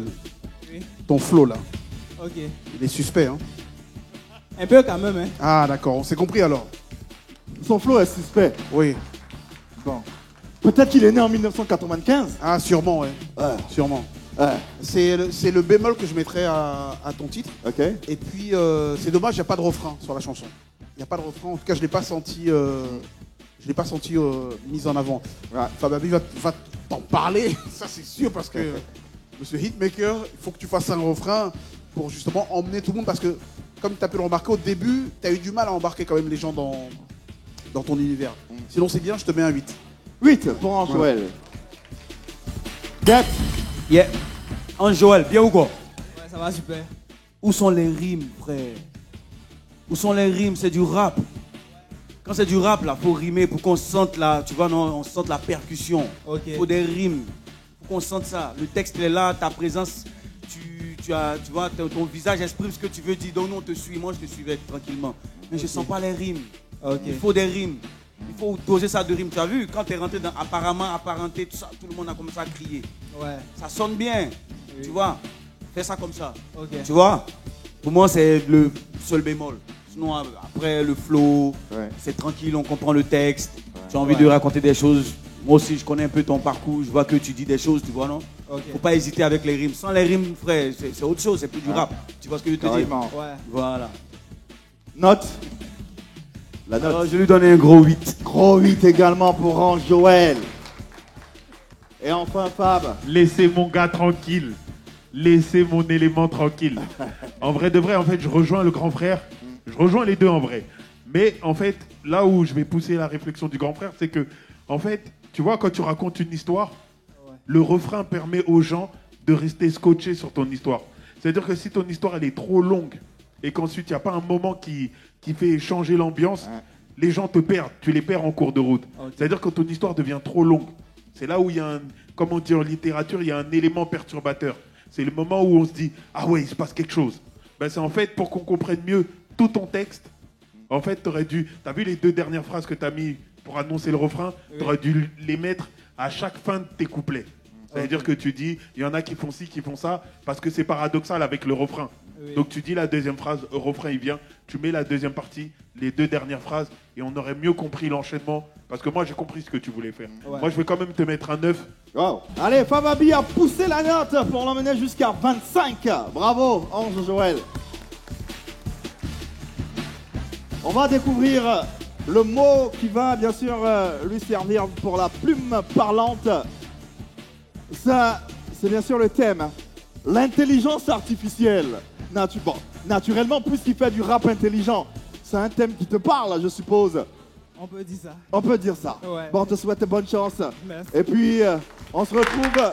Oui. Ton flow là. Ok. Il est suspect, hein. Un peu quand même, hein. Ah, d'accord, on s'est compris alors. Son flow est suspect. Oui. Bon. Peut-être qu'il est né en 1995. Ah, sûrement, ouais. Ouais. Sûrement. C'est le bémol que je mettrais à ton titre. Ok. Et puis, c'est dommage, il n'y a pas de refrain sur la chanson. Il n'y a pas de refrain. En tout cas, je ne l'ai pas senti, mise en avant. Ouais. Fababi va t'en parler, ça c'est sûr, parce que Monsieur Hitmaker, il faut que tu fasses un refrain pour justement emmener tout le monde. Parce que, comme tu as pu le remarquer au début, tu as eu du mal à embarquer quand même les gens dans ton univers. Sinon, c'est bien, je te mets un 8. 8 pour Ange-Joël. That. Yeah. Ange-Joël, bien ou quoi? Ouais, ça va super. Où sont les rimes, frère? Où sont les rimes? C'est du rap. Quand c'est du rap, là, faut rimer pour qu'on sente la, tu vois, non, on sente la percussion. Ok. Faut des rimes. Faut qu'on sente ça. Le texte est là, ta présence, tu vois, ton visage exprime ce que tu veux dire. Donc nous, on te suit. Moi, je te suivais tranquillement. Mais je sens pas les rimes. Ok. Il faut des rimes. Il faut doser ça de rimes. Tu as vu, quand tu es rentré dans apparemment, apparenté, tout ça, tout le monde a commencé à crier. Ouais. Ça sonne bien. Oui. Tu vois, fais ça comme ça. Ok. Tu vois, pour moi, c'est le seul bémol. Sinon, après, le flow, c'est tranquille, on comprend le texte. Tu as envie de raconter des choses. Moi aussi, je connais un peu ton parcours. Je vois que tu dis des choses, tu vois, non? Faut pas hésiter avec les rimes. Sans les rimes, frère, c'est autre chose, c'est plus du rap. Tu vois ce que je te dis? Ouais. Voilà. Note. La note. Alors, je lui donne un gros 8. Gros 8 également pour Ange-Joël. Et enfin, Fab. Laissez mon gars tranquille. Laissez mon élément tranquille. En vrai de vrai, en fait, je rejoins le grand frère. Je rejoins les deux en vrai. Mais en fait, là où je vais pousser la réflexion du grand frère, c'est que, en fait, tu vois, quand tu racontes une histoire, le refrain permet aux gens de rester scotchés sur ton histoire. C'est-à-dire que si ton histoire, elle est trop longue et qu'ensuite, il n'y a pas un moment qui fait changer l'ambiance, les gens te perdent. Tu les perds en cours de route. C'est-à-dire que ton histoire devient trop longue. C'est là où il y a un, comme on dit en littérature, il y a un élément perturbateur. C'est le moment où on se dit, ah ouais, il se passe quelque chose. Ben, c'est en fait pour qu'on comprenne mieux tout ton texte. En fait, t'aurais dû, t'as vu les 2 dernières phrases que t'as mis pour annoncer le refrain, t'aurais dû les mettre à chaque fin de tes couplets. C'est-à-dire que tu dis, il y en a qui font ci, qui font ça, parce que c'est paradoxal avec le refrain. Donc tu dis la deuxième phrase, le refrain il vient, tu mets la deuxième partie, les 2 dernières phrases, et on aurait mieux compris l'enchaînement. Parce que moi j'ai compris ce que tu voulais faire. Moi je vais quand même te mettre un 9. Wow. Allez, Fababi a poussé la note pour l'emmener jusqu'à 25. Bravo, Ange-Joël. On va découvrir le mot qui va bien sûr lui servir pour la plume parlante. Ça, c'est bien sûr le thème. L'intelligence artificielle. Bon, naturellement, puisqu'il fait du rap intelligent, c'est un thème qui te parle, je suppose. On peut dire ça. On peut dire ça. Ouais. Bon, on te souhaite bonne chance. Merci. Et puis, on se retrouve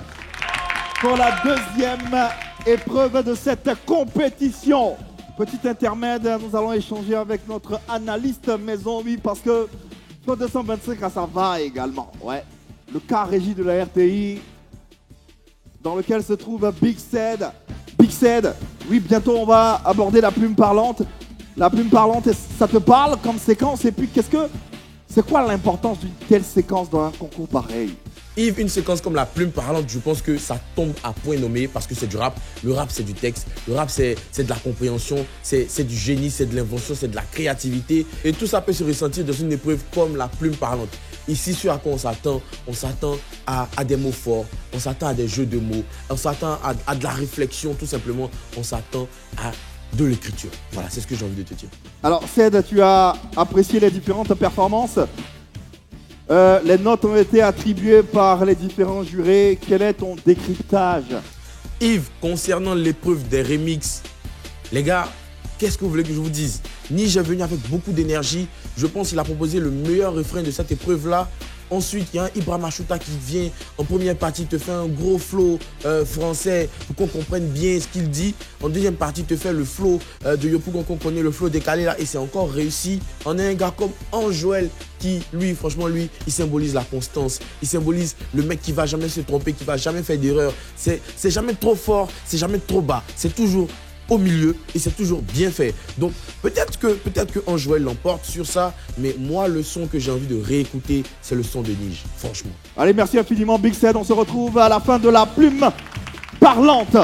pour la deuxième épreuve de cette compétition. Petit intermède, nous allons échanger avec notre analyste maison, oui, parce que Flow 225, ça va également. Ouais. Le cas régie de la RTI, dans lequel se trouve Big Said. Big Said, oui, bientôt on va aborder la plume parlante. La plume parlante, ça te parle comme séquence? Et puis, c'est quoi l'importance d'une telle séquence dans un concours pareil? Yves, une séquence comme la plume parlante, je pense que ça tombe à point nommé parce que c'est du rap. Le rap, c'est du texte. Le rap, c'est de la compréhension, c'est du génie, c'est de l'invention, c'est de la créativité. Et tout ça peut se ressentir dans une épreuve comme la plume parlante. Ici, ce à quoi on s'attend à des mots forts, on s'attend à des jeux de mots, on s'attend à de la réflexion, tout simplement. On s'attend à de l'écriture. Voilà, c'est ce que j'ai envie de te dire. Alors, Ced, tu as apprécié les différentes performances. Les notes ont été attribuées par les différents jurés. Quel est ton décryptage? Yves, concernant l'épreuve des remixes, les gars, qu'est-ce que vous voulez que je vous dise? Nige est venu avec beaucoup d'énergie. Je pense qu'il a proposé le meilleur refrain de cette épreuve-là. Ensuite, il y a un Ibrahim Achouta qui vient en première partie, te fait un gros flow français pour qu'on comprenne bien ce qu'il dit. En deuxième partie, te fait le flow de Yopou, qu'on connaît le flow décalé là, et c'est encore réussi. On a un gars comme Ange-Joël qui, lui, franchement, lui, il symbolise la constance. Il symbolise le mec qui va jamais se tromper, qui va jamais faire d'erreur. C'est jamais trop fort, c'est jamais trop bas. C'est toujours au milieu et c'est toujours bien fait. Donc peut-être que Ange-Joël l'emporte sur ça, mais moi le son que j'ai envie de réécouter, c'est le son de Nige, franchement. Allez, merci infiniment Big Said, on se retrouve à la fin de la plume parlante.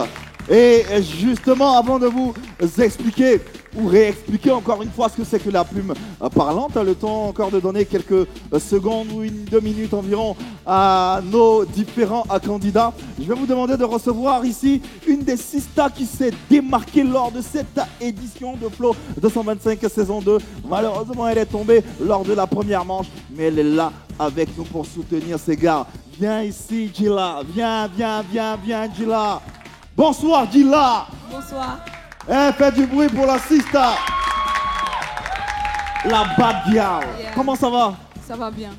Et justement, avant de vous expliquer ou réexpliquer encore une fois ce que c'est que la plume parlante. Le temps encore de donner quelques secondes ou 2 minutes environ à nos différents candidats. Je vais vous demander de recevoir ici une des 6 stars qui s'est démarquée lors de cette édition de Flow 225 saison 2. Malheureusement, elle est tombée lors de la première manche, mais elle est là avec nous pour soutenir ces gars. Viens ici, Gila. Viens, Gila. Bonsoir, Gila. Bonsoir. Faites du bruit pour la sista. La bad girl. Yeah. Comment ça va? Ça va bien.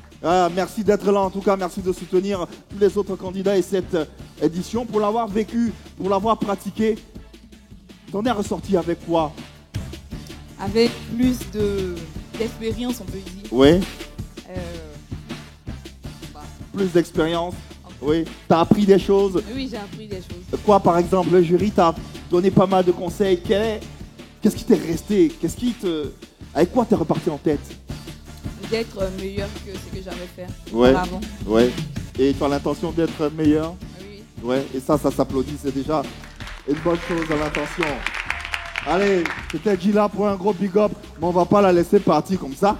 Merci d'être là, en tout cas, merci de soutenir tous les autres candidats et cette édition. Pour l'avoir vécu, pour l'avoir pratiqué, t'en es ressorti avec quoi? Avec plus d'expérience, on peut dire. Oui. Plus d'expérience. Oui. T'as appris des choses. Oui, j'ai appris des choses. Quoi, par exemple, le jury t'a donné pas mal de conseils. Qu'est-ce qui t'est resté? Avec quoi t'es reparti en tête? D'être meilleur que ce que j'avais fait avant. Ouais. Et tu as l'intention d'être meilleur? Oui. Ouais. Et ça s'applaudit. C'est déjà une bonne chose à l'intention. Allez, c'était Gila pour un gros big up, mais on va pas la laisser partir comme ça.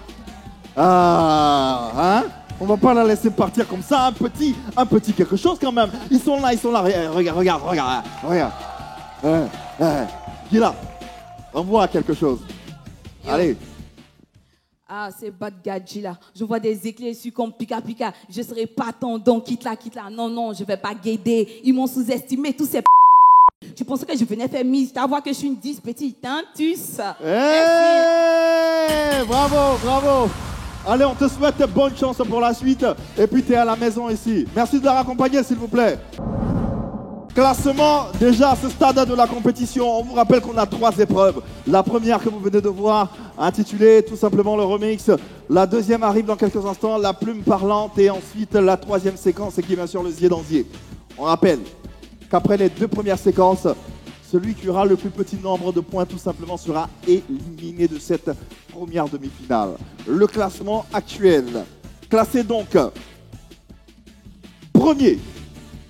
On va pas la laisser partir comme ça, un petit quelque chose quand même. Ils sont là. Regarde. Gila, envoie quelque chose. Yo. Allez. Ah, c'est Bad Gadji là. Je vois des éclairs dessus comme Pika Pika. Je serai pas ton don, quitte là. Non, je vais pas guider. Ils m'ont sous-estimé, tous ces Tu pensais que je venais faire mise, t'as vu que je suis une 10 petite, hein, tous. Bravo. Allez, on te souhaite bonne chance pour la suite. Et puis, tu es à la maison ici. Merci de la raccompagner, s'il vous plaît. Classement, déjà à ce stade de la compétition, on vous rappelle qu'on a 3 épreuves. La première que vous venez de voir, intitulée tout simplement le remix. La deuxième arrive dans quelques instants, la plume parlante. Et ensuite, la 3e séquence qui est bien sûr le zier d'Anzier. On rappelle qu'après les 2 premières séquences, celui qui aura le plus petit nombre de points tout simplement sera éliminé de cette première demi-finale. Le classement actuel. Classé donc premier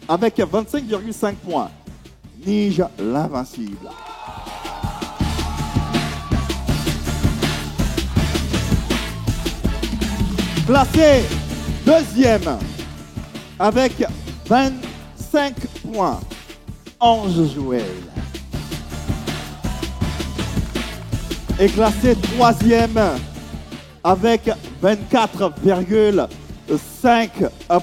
avec 25,5 points. Nige l'invincible. Classé deuxième avec 25 points. Ange Joël. Est classé 3e avec 24,5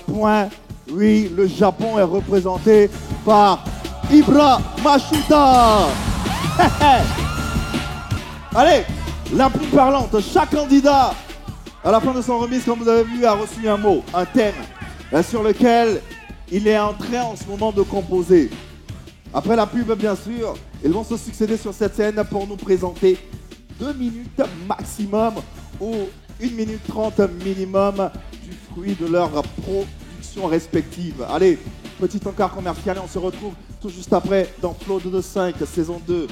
points. Oui, le Japon est représenté par Ibra Mashuta. Allez, la plume parlante. Chaque candidat, à la fin de son remise, comme vous avez vu, a reçu un mot, un thème, sur lequel il est en train en ce moment de composer. Après la pub, bien sûr, ils vont se succéder sur cette scène pour nous présenter 2 minutes maximum ou 1 minute 30 minimum du fruit de leur production respective. Allez, petit encart commercial et on se retrouve tout juste après dans Flow 225 saison 2.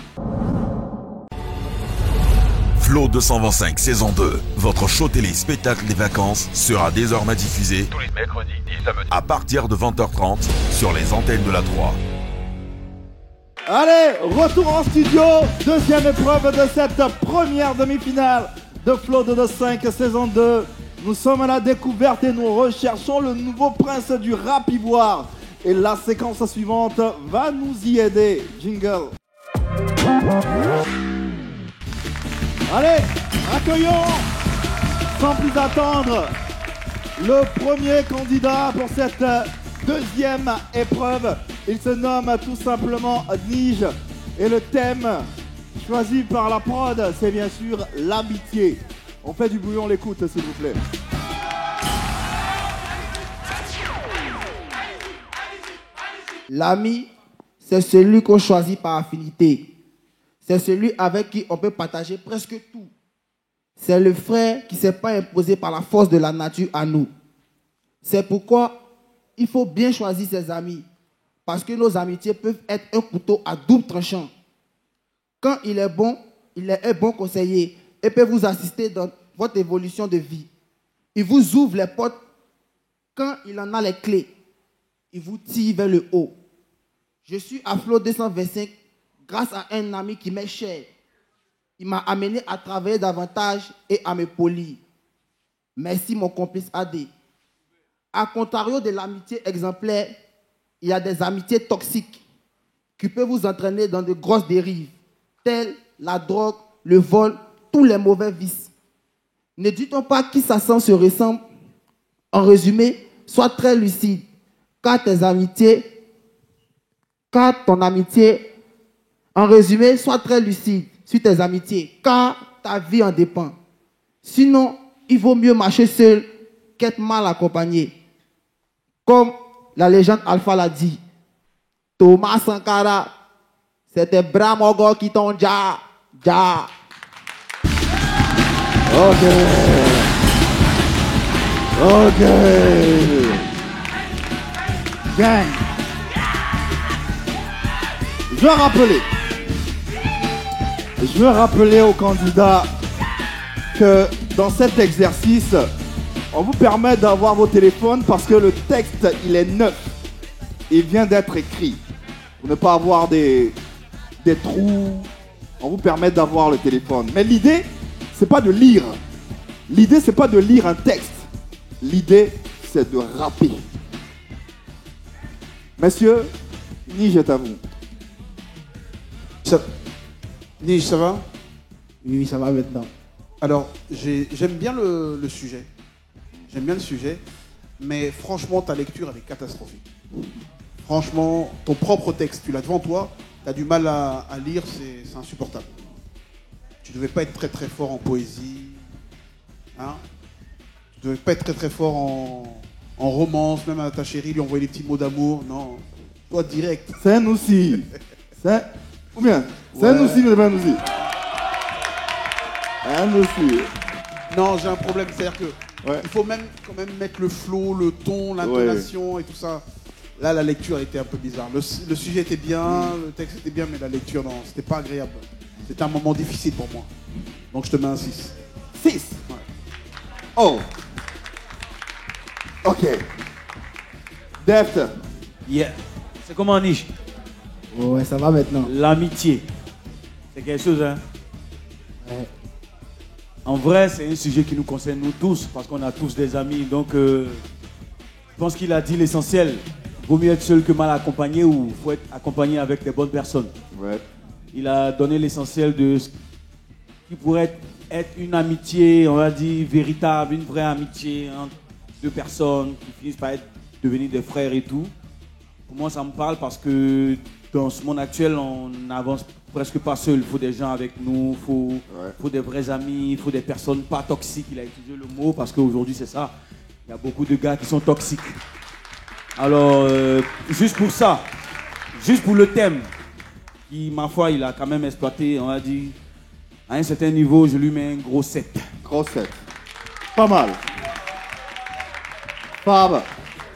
Flow 225 saison 2, votre show télé spectacle des vacances sera désormais diffusé tous les mercredis et samedis à partir de 20h30 sur les antennes de la 3. Allez, retour en studio, deuxième épreuve de cette première demi-finale de Flow 225 saison 2. Nous sommes à la découverte et nous recherchons le nouveau prince du rap ivoire. Et la séquence suivante va nous y aider. Jingle. Allez, accueillons sans plus attendre le premier candidat pour cette deuxième épreuve. Il se nomme tout simplement Nige et le thème choisi par la prod, c'est bien sûr l'amitié. On fait du bruit, on l'écoute s'il vous plaît. L'ami, c'est celui qu'on choisit par affinité. C'est celui avec qui on peut partager presque tout. C'est le frère qui ne s'est pas imposé par la force de la nature à nous. C'est pourquoi il faut bien choisir ses amis. Parce que nos amitiés peuvent être un couteau à double tranchant. Quand il est bon, il est un bon conseiller et peut vous assister dans votre évolution de vie. Il vous ouvre les portes quand il en a les clés. Il vous tire vers le haut. Je suis à Flow 225 grâce à un ami qui m'est cher. Il m'a amené à travailler davantage et à me polir. Merci mon complice AD. À contrario de l'amitié exemplaire, il y a des amitiés toxiques qui peuvent vous entraîner dans de grosses dérives, telles la drogue, le vol, tous les mauvais vices. Ne dit-on pas qui s'assemble se ressemble? En résumé, sois très lucide, car ton amitié, en résumé, sois très lucide sur tes amitiés, car ta vie en dépend. Sinon, il vaut mieux marcher seul qu'être mal accompagné. Comme la légende Alpha l'a dit, Thomas Sankara, c'était Bramogo qui t'ont ja. Ok. Gang. Je veux rappeler aux candidats que dans cet exercice, on vous permet d'avoir vos téléphones parce que le texte, il est neuf. Il vient d'être écrit. Pour ne pas avoir des trous, on vous permet d'avoir le téléphone. Mais l'idée, c'est pas de lire. L'idée, c'est pas de lire un texte. L'idée, c'est de rapper. Messieurs, Nige est à vous. Nige, ça va? Oui, ça va maintenant. Alors, j'aime bien le sujet. J'aime bien le sujet. Mais franchement, ta lecture, elle est catastrophique. Franchement, ton propre texte, tu l'as devant toi, tu as du mal à lire, c'est insupportable. Tu devais pas être très très fort en poésie. Hein? Tu devais pas être très très fort en romance, même à ta chérie, lui envoyer des petits mots d'amour. Non, toi direct. C'est un aussi. Ou bien, c'est un aussi, mais pas un aussi. Un aussi. Non, j'ai un problème, c'est-à-dire que il faut même quand même mettre le flow, le ton, l'intonation et tout ça. Là, la lecture était un peu bizarre. Le sujet était bien, le texte était bien, mais la lecture, non, c'était pas agréable. C'était un moment difficile pour moi. Donc je te mets un 6. 6 Ouais. Oh. Ok. Deft. Yeah. C'est comment, Niche? Ouais, ça va maintenant. L'amitié. C'est quelque chose, hein? Ouais. En vrai, c'est un sujet qui nous concerne nous tous, parce qu'on a tous des amis. Donc, je pense qu'il a dit l'essentiel. Vaut mieux être seul que mal accompagné, ou il faut être accompagné avec des bonnes personnes. Ouais. Il a donné l'essentiel de ce qui pourrait être une amitié, on va dire, véritable, une vraie amitié entre deux personnes qui finissent par devenir des frères et tout. Pour moi, ça me parle parce que dans ce monde actuel, on n'avance presque pas seul. Il faut des gens avec nous, il faut des vrais amis, il faut des personnes pas toxiques. Il a utilisé le mot parce qu'aujourd'hui, c'est ça. Il y a beaucoup de gars qui sont toxiques. Alors, juste pour ça, juste pour le thème, qui, ma foi, il a quand même exploité, on va dire, à un certain niveau, je lui mets un gros 7. Gros 7. Pas mal. Fab,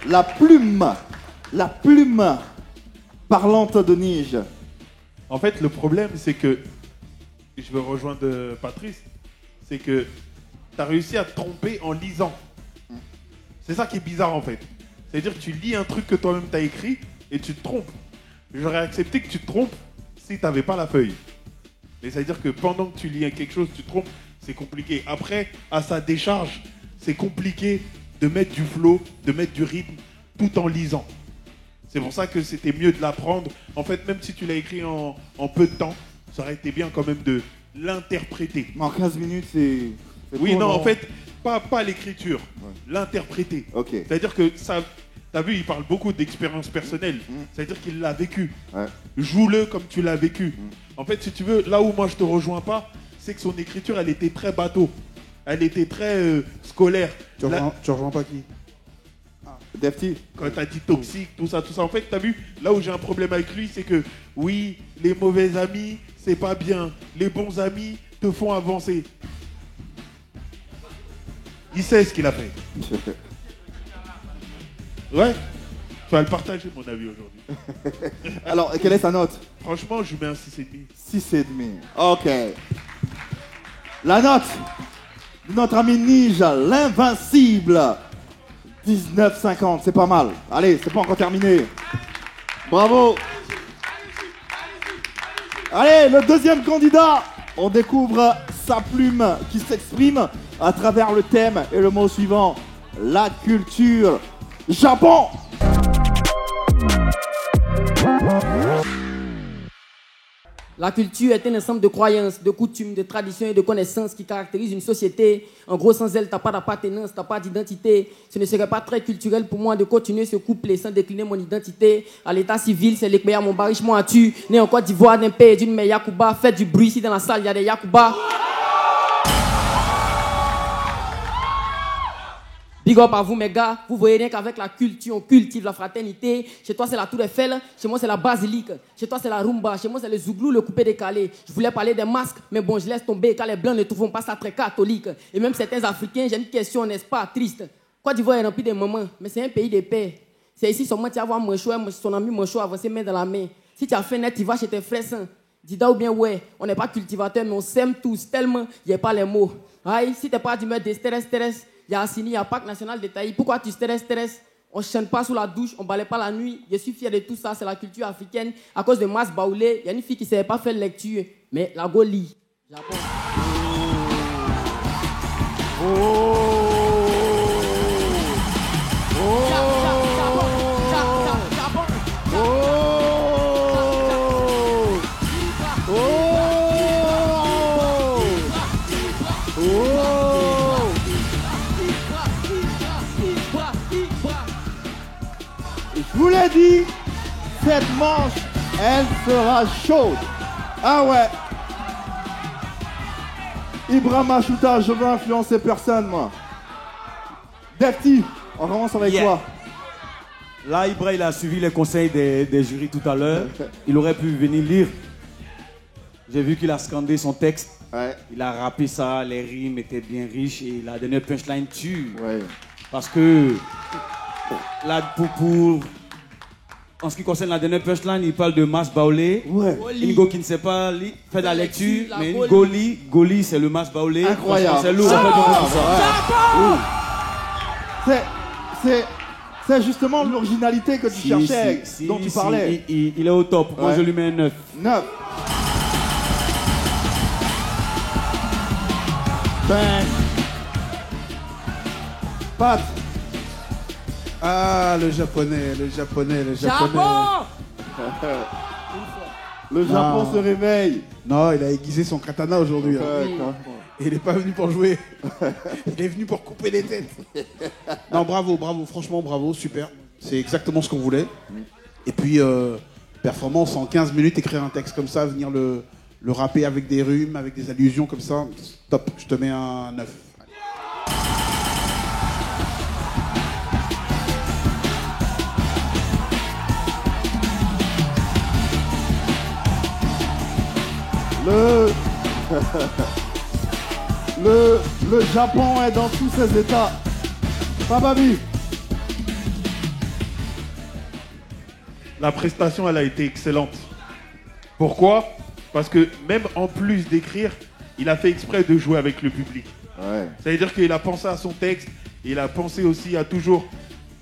la plume parlante de Nige. En fait, le problème, c'est que, je veux rejoindre Patrice, c'est que tu as réussi à te tromper en lisant. C'est ça qui est bizarre, en fait. C'est-à-dire que tu lis un truc que toi-même tu as écrit et tu te trompes. J'aurais accepté que tu te trompes si tu n'avais pas la feuille. Mais ça veut dire que pendant que tu lis quelque chose, tu te trompes, c'est compliqué. Après, à sa décharge, c'est compliqué de mettre du flow, de mettre du rythme, tout en lisant. C'est pour ça que c'était mieux de l'apprendre. En fait, même si tu l'as écrit en peu de temps, ça aurait été bien quand même de l'interpréter. En 15 minutes, c'est... Oui, court, non, en fait, pas l'écriture, l'interpréter. Ok. C'est-à-dire que ça... T'as vu, il parle beaucoup d'expérience personnelle. C'est-à-dire qu'il l'a vécu. Ouais. Joue-le comme tu l'as vécu. En fait, si tu veux, là où moi je te rejoins pas, c'est que son écriture, elle était très bateau. Elle était très scolaire. Tu rejoins pas qui? Defty. Quand t'as dit toxique, tout ça. En fait, t'as vu, là où j'ai un problème avec lui, c'est que oui, les mauvais amis, c'est pas bien. Les bons amis te font avancer. Il sait ce qu'il a fait. Ouais, tu vas le partager, mon avis, aujourd'hui. Alors, quelle est sa note? Franchement, je lui mets un 6,5. 6,5. Ok. La note de notre ami Nige, l'invincible. 19,50, c'est pas mal. Allez, c'est pas encore terminé. Bravo. Allez, le deuxième candidat. On découvre sa plume qui s'exprime à travers le thème et le mot suivant, la culture. Japon. La culture est un ensemble de croyances, de coutumes, de traditions et de connaissances qui caractérisent une société. En gros, sans elle, tu n'as pas d'appartenance, tu n'as pas d'identité. Ce ne serait pas très culturel pour moi de continuer ce couplet sans décliner mon identité. À l'état civil, c'est l'éclair, mon bariche, moi tu. Né en Côte d'Ivoire, d'un pays d'une mère Yakuba. Faites du bruit ici dans la salle, il y a des Yakuba. Big up à vous mes gars, vous voyez rien qu'avec la culture, on cultive la fraternité. Chez toi c'est la Tour Eiffel, chez moi c'est la basilique. Chez toi c'est la rumba, chez moi c'est le zouglou, le coupé décalé. Je voulais parler des masques, mais bon je laisse tomber car les blancs ne trouvent pas ça très catholique. Et même certains Africains, j'ai une question, n'est-ce pas, triste. Côte d'Ivoire est rempli de mamans, mais c'est un pays de paix. C'est ici seulement tu vas voir Manchou, son ami Manchou avancer main dans la main. Si tu as fait net, tu vas chez tes frères sains. Dida ou bien ouais, on n'est pas cultivateurs mais on s'aime tous tellement, il n'y a pas les mots. Aïe, si t'es pas d'humeur de stress, il y a Assini, il y a Parc National de Taï. Pourquoi tu stresses? On ne chante pas sous la douche, on ne balaye pas la nuit. Je suis fier de tout ça, c'est la culture africaine. À cause de Mas Baoulé, il y a une fille qui ne savait pas faire lecture. Mais la Goli, Japon. Je vous l'ai dit, cette manche, elle sera chaude. Ah ouais. Ibra Machuta, je veux influencer personne, moi. Defty, on commence avec quoi? Là, Ibra, il a suivi les conseils des jurys tout à l'heure. Il aurait pu venir lire. J'ai vu qu'il a scandé son texte. Ouais. Il a rappé ça, les rimes étaient bien riches et la dernière punchline tue. Ouais. Parce que, là, en ce qui concerne la dernière punchline, il parle de Mas Baoulé. Ouais. Ingo qui ne sait pas fait la lecture, mais Goli, c'est le Mas Baoulé. Incroyable. C'est lourd. C'est justement l'originalité que tu cherchais, dont tu parlais. Il est au top. Moi, je lui mets un 9. 9. Ben. Pat. Ah, le japonais. Japon. Le Japon se réveille. Non, il a aiguisé son katana aujourd'hui. Et il n'est pas venu pour jouer. Il est venu pour couper les têtes. Non, bravo, franchement, bravo, super. C'est exactement ce qu'on voulait. Et puis, performance en 15 minutes, écrire un texte comme ça, venir le rapper avec des rimes, avec des allusions comme ça, top. Je te mets un 9. Le Japon est dans tous ses états. Bababi. La prestation, elle a été excellente. Pourquoi? Parce que même en plus d'écrire, il a fait exprès de jouer avec le public. Ouais. Ça veut dire qu'il a pensé à son texte, il a pensé aussi à toujours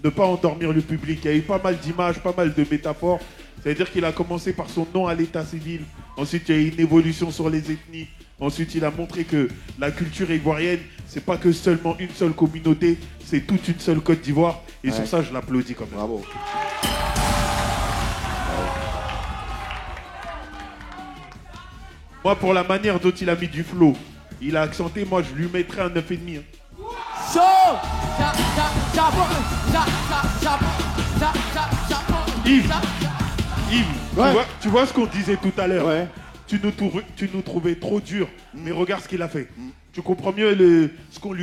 ne pas endormir le public. Il y a eu pas mal d'images, pas mal de métaphores. Ça veut dire qu'il a commencé par son nom à l'état civil. Ensuite, il y a eu une évolution sur les ethnies. Ensuite, il a montré que la culture ivoirienne, c'est pas que seulement une seule communauté, c'est toute une seule Côte d'Ivoire. Et sur ça, je l'applaudis quand même. Bravo. Moi, pour la manière dont il a mis du flow, il a accenté, moi, je lui mettrais un 9,5. Chaud. Yves, tu vois ce qu'on disait tout à l'heure. Tu nous trouvais trop dur, mais regarde ce qu'il a fait. Tu comprends mieux ce qu'on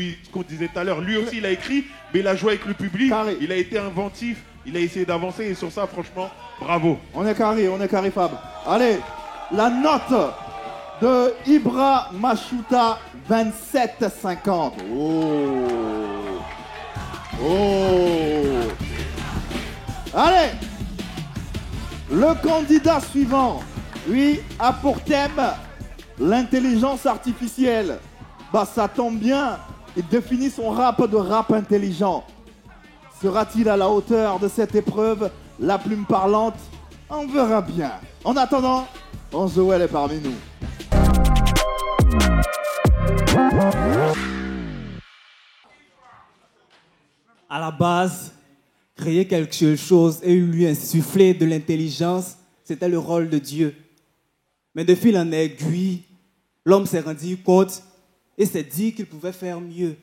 disait tout à l'heure. Lui aussi, il a écrit, mais il a joué avec le public. Carré. Il a été inventif, il a essayé d'avancer, et sur ça, franchement, bravo. On est carré, Fab. Allez, la note de Ibra Machuta, 27,50. Allez, le candidat suivant, lui, a pour thème l'intelligence artificielle. Bah, ça tombe bien, il définit son rap de rap intelligent. Sera-t-il à la hauteur de cette épreuve, la plume parlante? On verra bien. En attendant, Anjoël est parmi nous. la base, créer quelque chose et lui insuffler de l'intelligence, c'était le rôle de Dieu. Mais de fil en aiguille, l'homme s'est rendu compte et s'est dit qu'il pouvait faire mieux.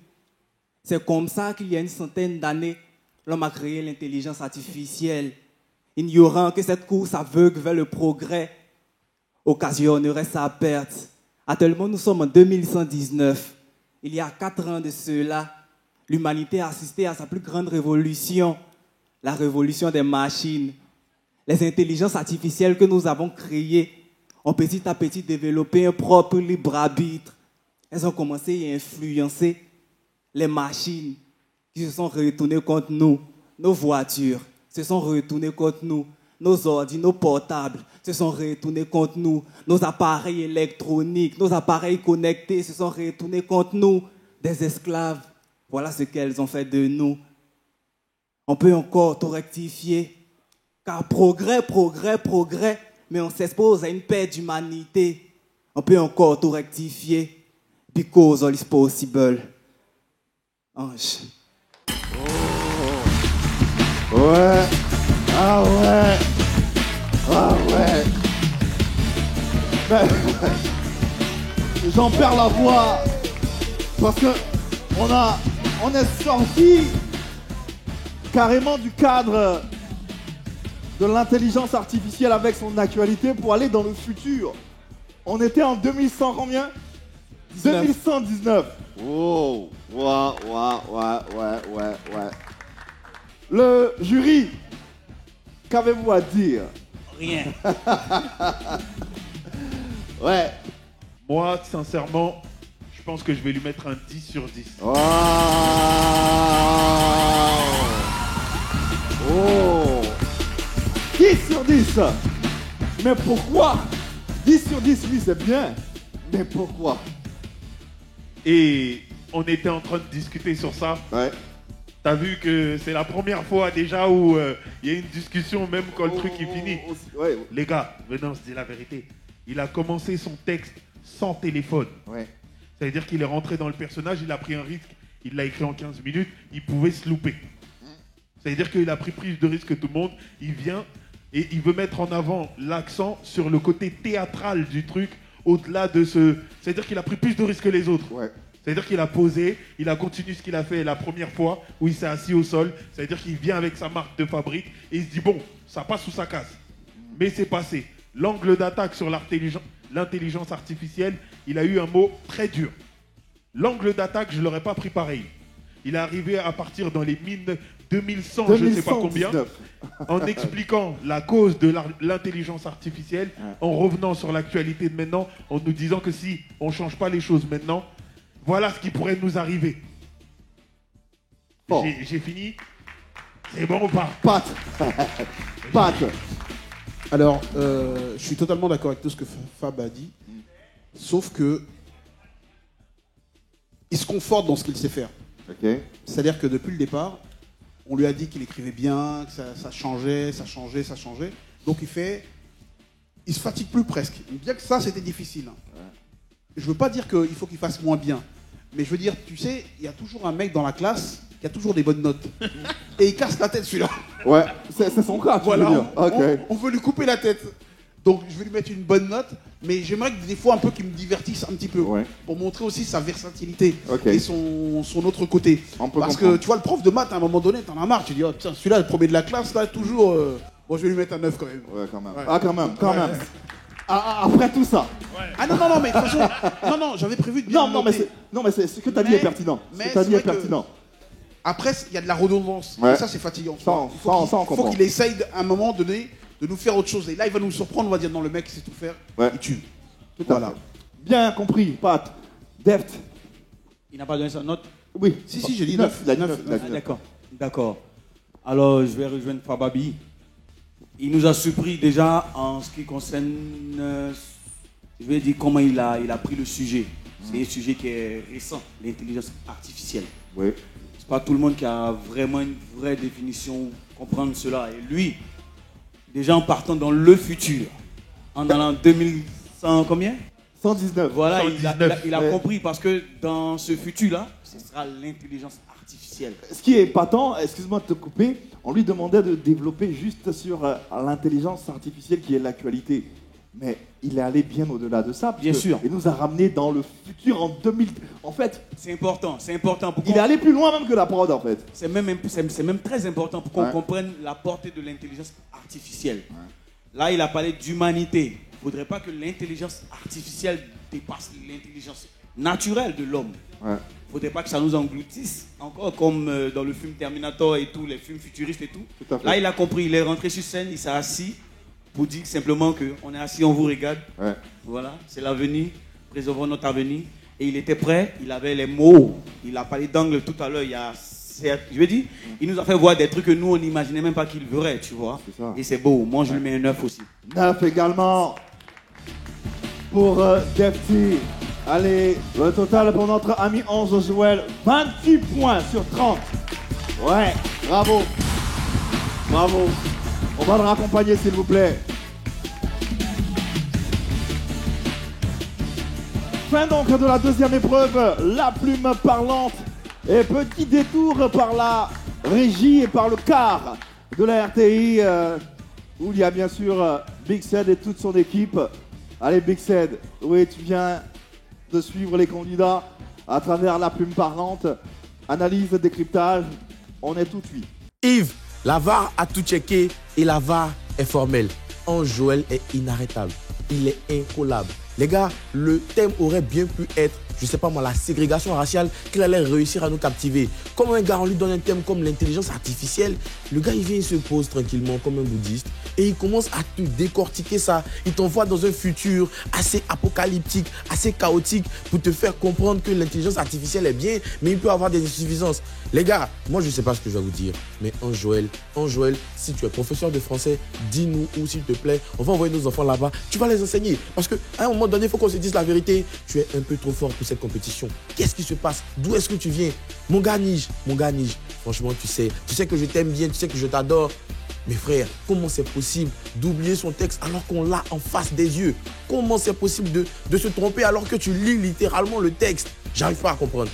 C'est comme ça qu'il y a une centaine d'années, l'homme a créé l'intelligence artificielle, ignorant que cette course aveugle vers le progrès occasionnerait sa perte. Actuellement, nous sommes en 2119. Il y a 4 ans de cela, l'humanité a assisté à sa plus grande révolution, la révolution des machines. Les intelligences artificielles que nous avons créées ont petit à petit développé un propre libre arbitre. Elles ont commencé à influencer les machines qui se sont retournées contre nous. Nos voitures se sont retournées contre nous. Nos ordi, nos portables se sont retournés contre nous. Nos appareils électroniques, nos appareils connectés se sont retournés contre nous. Des esclaves, voilà ce qu'elles ont fait de nous. On peut encore tout rectifier, car progrès, mais on s'expose à une perte d'humanité. On peut encore tout rectifier, because all is possible. Ange. Ouais. Ah ouais. Ah ouais. Ben, j'en perds la voix parce que on est sorti carrément du cadre de l'intelligence artificielle avec son actualité pour aller dans le futur. On était en 2100 combien? 2119. Oh, ouais. Le jury, qu'avez-vous à dire? Rien. Ouais. Moi, sincèrement, je pense que je vais lui mettre un 10 sur 10. Wow. Oh. 10 sur 10. Mais pourquoi? 10 sur 10, oui, c'est bien. Mais pourquoi? Et on était en train de discuter sur ça. Ouais. T'as vu que c'est la première fois déjà où il y a une discussion même quand le truc est fini. Ouais. Les gars, venez, on se dit la vérité. Il a commencé son texte sans téléphone. Ouais. Ça veut dire qu'il est rentré dans le personnage, il a pris un risque, il l'a écrit en 15 minutes, il pouvait se louper. Ça veut dire qu'il a pris plus de risques que tout le monde. Il vient et il veut mettre en avant l'accent sur le côté théâtral du truc, au-delà de ce... Ça veut dire qu'il a pris plus de risques que les autres. Ouais. C'est-à-dire qu'il a posé, il a continué ce qu'il a fait la première fois où il s'est assis au sol. C'est-à-dire qu'il vient avec sa marque de fabrique et il se dit bon, ça passe ou ça casse. Mais c'est passé. L'angle d'attaque sur l'intelligence artificielle, il a eu un mot très dur. L'angle d'attaque, je ne l'aurais pas pris pareil. Il est arrivé à partir dans les mines 2100, je ne sais pas combien, en expliquant la cause de l'intelligence artificielle, en revenant sur l'actualité de maintenant, en nous disant que si on ne change pas les choses maintenant, voilà ce qui pourrait nous arriver. Bon. J'ai fini. C'est bon ou pas? Pat. Alors, je suis totalement d'accord avec tout ce que Fab a dit, sauf que il se conforte dans ce qu'il sait faire. Okay. C'est-à-dire que depuis le départ, on lui a dit qu'il écrivait bien, que ça changeait. Donc il se fatigue plus presque. Bien que ça, c'était difficile. Ouais. Je veux pas dire qu'il faut qu'il fasse moins bien. Mais je veux dire, tu sais, il y a toujours un mec dans la classe qui a toujours des bonnes notes. Et il casse la tête, celui-là. Ouais, c'est son cas, tu veux dire. On veut lui couper la tête. Donc je vais lui mettre une bonne note, mais j'aimerais que des fois un peu qu'il me divertisse un petit peu. Ouais. Pour montrer aussi sa versatilité et son autre côté. Parce que tu vois, le prof de maths, à un moment donné, t'en as marre. Tu dis, oh, tiens, celui-là, le premier de la classe, là, toujours... Bon, je vais lui mettre un 9 quand même. Ouais, quand même. Ouais. Ah, quand même. Après tout ça. Ouais. Ah non, mais de toute façon, non, j'avais prévu de bien Non, mais ce que tu as dit est pertinent. Après, il y a de la redondance. Ouais. Et ça, c'est fatigant. Il faut qu'il essaye à un moment donné de nous faire autre chose. Et là, il va nous surprendre, on va dire, non, le mec, il sait tout faire. Ouais. Il tue. Voilà. Bien compris, Pat. Deft. Il n'a pas donné sa note? Oui. Si, j'ai dit 9. D'accord. Alors, je vais rejoindre Fababi. Il nous a surpris déjà en ce qui concerne, je vais dire comment il a pris le sujet. C'est un sujet qui est récent, l'intelligence artificielle. Oui. C'est pas tout le monde qui a vraiment une vraie définition, comprendre cela. Et lui, déjà en partant dans le futur, en allant 2100 combien? 119. Voilà, 119. il a compris parce que dans ce futur-là, ce sera l'intelligence artificielle. Ce qui est épatant, excuse-moi de te couper, on lui demandait de développer juste sur l'intelligence artificielle qui est l'actualité. Mais il est allé bien au-delà de ça. Bien sûr. Il nous a ramené dans le futur en 2000. En fait, c'est important. Il est allé plus loin même que la prod en fait. C'est même très important pour qu'on comprenne la portée de l'intelligence artificielle. Là, il a parlé d'humanité. Il ne faudrait pas que l'intelligence artificielle dépasse l'intelligence naturelle de l'homme. Il ne faudrait pas que ça nous engloutisse, encore comme dans le film Terminator et tous les films futuristes et tout. Là, il a compris, il est rentré sur scène, il s'est assis pour dire simplement qu'on est assis, on vous regarde. Voilà, c'est l'avenir, préservons notre avenir. Et il était prêt, il avait les mots. Il a parlé d'angle tout à l'heure. Je veux dire, il nous a fait voir des trucs que nous, on n'imaginait même pas qu'il verrait, tu vois. Et c'est beau, moi je lui mets un 9 aussi. 9 également pour Defty. Allez, le total pour notre ami Ange Joël, 28 points sur 30. Ouais, bravo. Bravo. On va le raccompagner s'il vous plaît. Fin donc de la deuxième épreuve, la plume parlante. Et petit détour par la régie et par le quart de la RTI, où il y a bien sûr Big Sed et toute son équipe. Allez Big Sed, oui tu viens de suivre les candidats à travers la plume parlante. Analyse, décryptage, on est tout de suite. Yves, la VAR a tout checké et la VAR est formelle. Ange Joël est inarrêtable. Il est incollable. Les gars, le thème aurait bien pu être, je sais pas moi, la ségrégation raciale, qu'il allait réussir à nous captiver. Comme un gars, on lui donne un thème comme l'intelligence artificielle, le gars il vient, il se pose tranquillement comme un bouddhiste et il commence à te décortiquer ça. Il t'envoie dans un futur assez apocalyptique, assez chaotique pour te faire comprendre que l'intelligence artificielle est bien, mais il peut avoir des insuffisances. Les gars, moi je sais pas ce que je vais vous dire, mais Ange Joël, si tu es professeur de français, dis-nous où s'il te plaît, on va envoyer nos enfants là-bas, tu vas les enseigner. Parce qu'à un moment donné, il faut qu'on se dise la vérité, tu es un peu trop fort pour cette compétition. Qu'est-ce qui se passe? D'où est-ce que tu viens? Mon gars Nige, franchement tu sais que je t'aime bien, tu sais que je t'adore. Mais frère, comment c'est possible d'oublier son texte alors qu'on l'a en face des yeux? Comment c'est possible de se tromper alors que tu lis littéralement le texte? J'arrive pas à comprendre.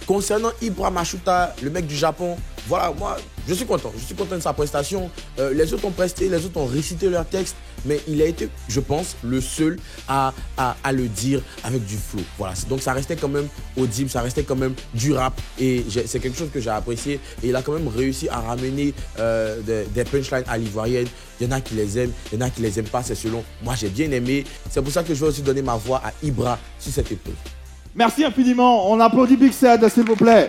Concernant Ibra Mashuta, le mec du Japon, voilà, moi, je suis content de sa prestation. Les autres ont presté, les autres ont récité leur texte, mais il a été, je pense, le seul à le dire avec du flow. Voilà, donc ça restait quand même audible, ça restait quand même du rap, et c'est quelque chose que j'ai apprécié. Et il a quand même réussi à ramener des punchlines à l'ivoirienne. Il y en a qui les aiment, il y en a qui les aiment pas, c'est selon. Moi, j'ai bien aimé. C'est pour ça que je vais aussi donner ma voix à Ibra sur cette épreuve. Merci infiniment. On applaudit Big Sed, s'il vous plaît.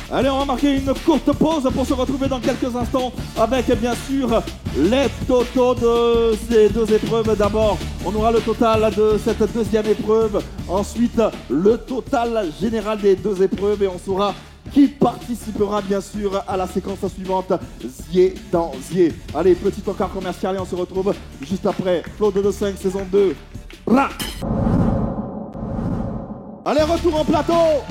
Allez, on va marquer une courte pause pour se retrouver dans quelques instants avec, bien sûr, les totaux de ces deux épreuves. D'abord, on aura le total de cette deuxième épreuve. Ensuite, le total général des deux épreuves. Et on saura qui participera, bien sûr, à la séquence suivante, Zier dans Zier. Allez, petit encart commercial et on se retrouve juste après Flow 225 saison 2. Bra. Allez, retour en plateau.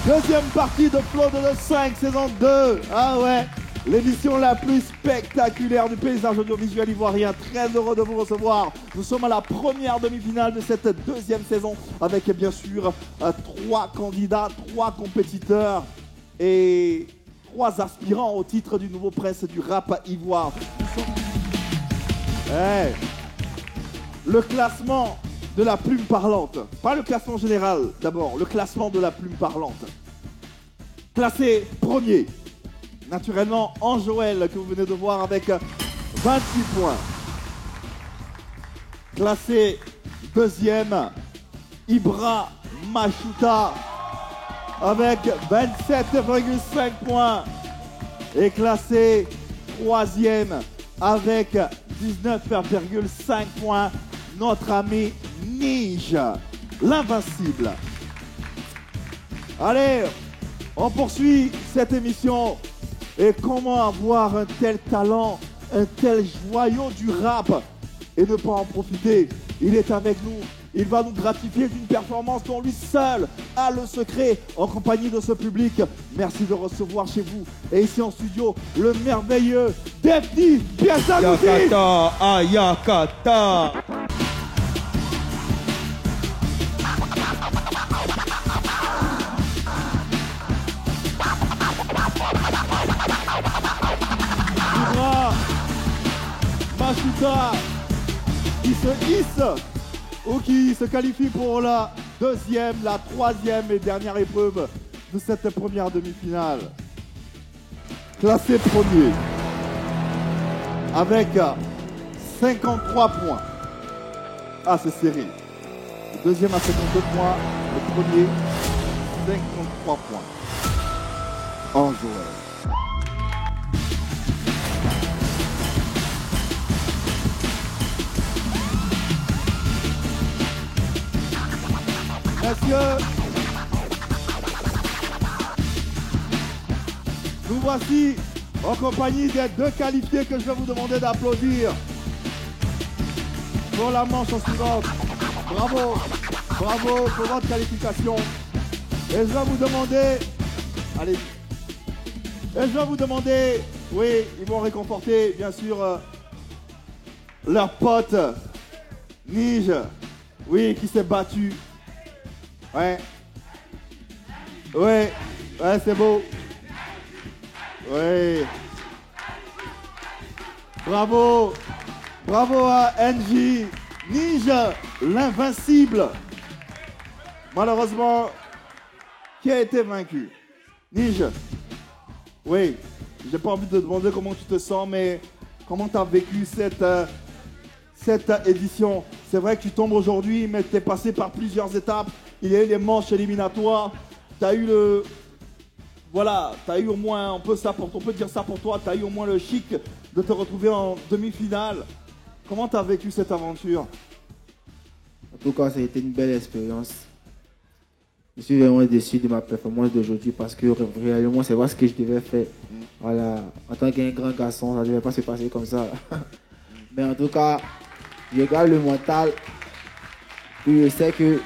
Deuxième partie de Flow 225 saison 2. Ah ouais, l'émission la plus spectaculaire du paysage audiovisuel ivoirien. Très heureux de vous recevoir. Nous sommes à la première demi-finale de cette deuxième saison avec bien sûr 3 candidats, 3 compétiteurs et 3 aspirants au titre du nouveau prince du rap ivoire. Hey. Le classement de la plume parlante. Pas le classement général d'abord, le classement de la plume parlante. Classé premier, naturellement Ange Joël que vous venez de voir avec 28 points. Classé deuxième, Ibra Mashuta avec 27,5 points. Et classé troisième avec 19,5 points, notre ami Nige, l'invincible. Allez, on poursuit cette émission. Et comment avoir un tel talent, un tel joyau du rap et ne pas en profiter? Il est avec nous. Il va nous gratifier d'une performance dont lui seul a le secret en compagnie de ce public. Merci de recevoir chez vous et ici en studio le merveilleux Defty Biasalouti. Yakata, Ayakata. ça qui se hisse ou qui se qualifie pour la deuxième, la troisième et dernière épreuve de cette première demi-finale. Classé premier avec 53 points. Ah, c'est serré. Le deuxième à 52 points, le premier 53 points. En joueur. Messieurs, nous voici en compagnie des deux qualifiés que je vais vous demander d'applaudir pour la manche suivante. Bravo, bravo pour votre qualification. Et je vais vous demander, allez, et je vais vous demander, oui, ils vont réconforter bien sûr leur pote Nige, oui, qui s'est battu. Ouais. Ouais, ouais, c'est beau. Ouais. Bravo. Bravo à NJ. Nige, l'invincible. Malheureusement, qui a été vaincu? Nige. Oui, j'ai pas envie de te demander comment tu te sens, mais comment tu as vécu cette édition? C'est vrai que tu tombes aujourd'hui, mais tu es passé par plusieurs étapes. Il y a eu les manches éliminatoires. Tu as eu le... Voilà, tu as eu au moins, on peut dire ça pour toi, tu as eu au moins le chic de te retrouver en demi-finale. Comment tu as vécu cette aventure? En tout cas, ça a été une belle expérience. Je suis vraiment déçu de ma performance d'aujourd'hui parce que réellement, c'est pas ce que je devais faire. Voilà, en tant qu'un grand garçon, ça ne devait pas se passer comme ça. Mais en tout cas, je garde le mental. Puis je sais que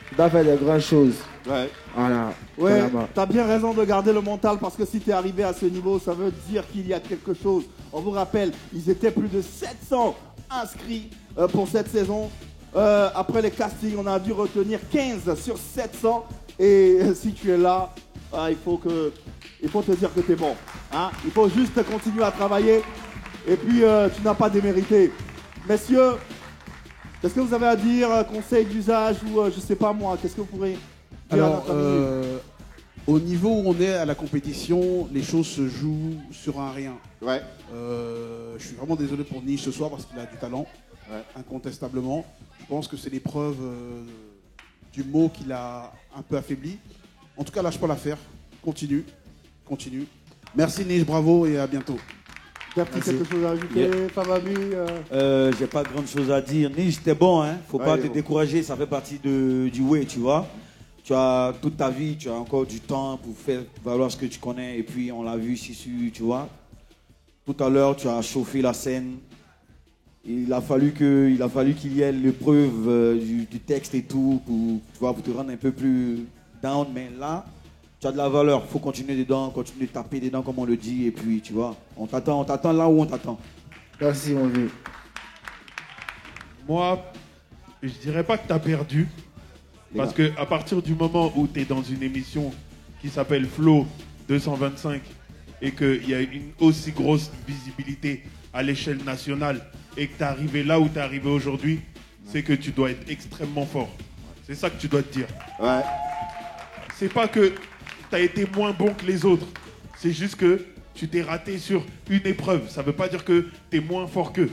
tu dois faire de grandes choses. Ouais. Voilà. Ouais, tu as bien raison de garder le mental parce que si tu es arrivé à ce niveau, ça veut dire qu'il y a quelque chose. On vous rappelle, ils étaient plus de 700 inscrits pour cette saison. Après les castings, on a dû retenir 15 sur 700. Et si tu es là, il faut te dire que tu es bon. Hein? Il faut juste continuer à travailler. Et puis, tu n'as pas démérité. Messieurs, qu'est-ce que vous avez à dire? Conseil d'usage ou je sais pas moi, qu'est-ce que vous pourrez dire? Alors, au niveau où on est à la compétition, les choses se jouent sur un rien. Ouais. Je suis vraiment désolé pour Niche ce soir parce qu'il a du talent, incontestablement. Je pense que c'est l'épreuve du mot qui l'a un peu affaibli. En tout cas, lâche pas l'affaire. Continue. Merci Niche, bravo et à bientôt. Quelque chose à ajouter, Fabami? J'ai pas grande chose à dire. Niche, t'es bon, hein. Faut pas te décourager, ça fait partie du way, tu vois. Tu as toute ta vie, tu as encore du temps pour faire valoir ce que tu connais. Et puis, on l'a vu ici, tu vois. Tout à l'heure, tu as chauffé la scène. Il a fallu qu'il y ait l'épreuve du texte et tout pour te rendre un peu plus down. Mais là, tu as de la valeur. Il faut continuer dedans, continuer de taper dedans, comme on le dit. Et puis, tu vois, on t'attend là où on t'attend. Merci, mon vieux. Moi, je dirais pas que tu as perdu. Parce qu'à partir du moment où tu es dans une émission qui s'appelle Flow 225 et qu'il y a une aussi grosse visibilité à l'échelle nationale et que tu es arrivé là où tu es arrivé aujourd'hui, c'est que tu dois être extrêmement fort. C'est ça que tu dois te dire. Ouais. C'est pas que tu as été moins bon que les autres. C'est juste que tu t'es raté sur une épreuve. Ça veut pas dire que tu es moins fort qu'eux.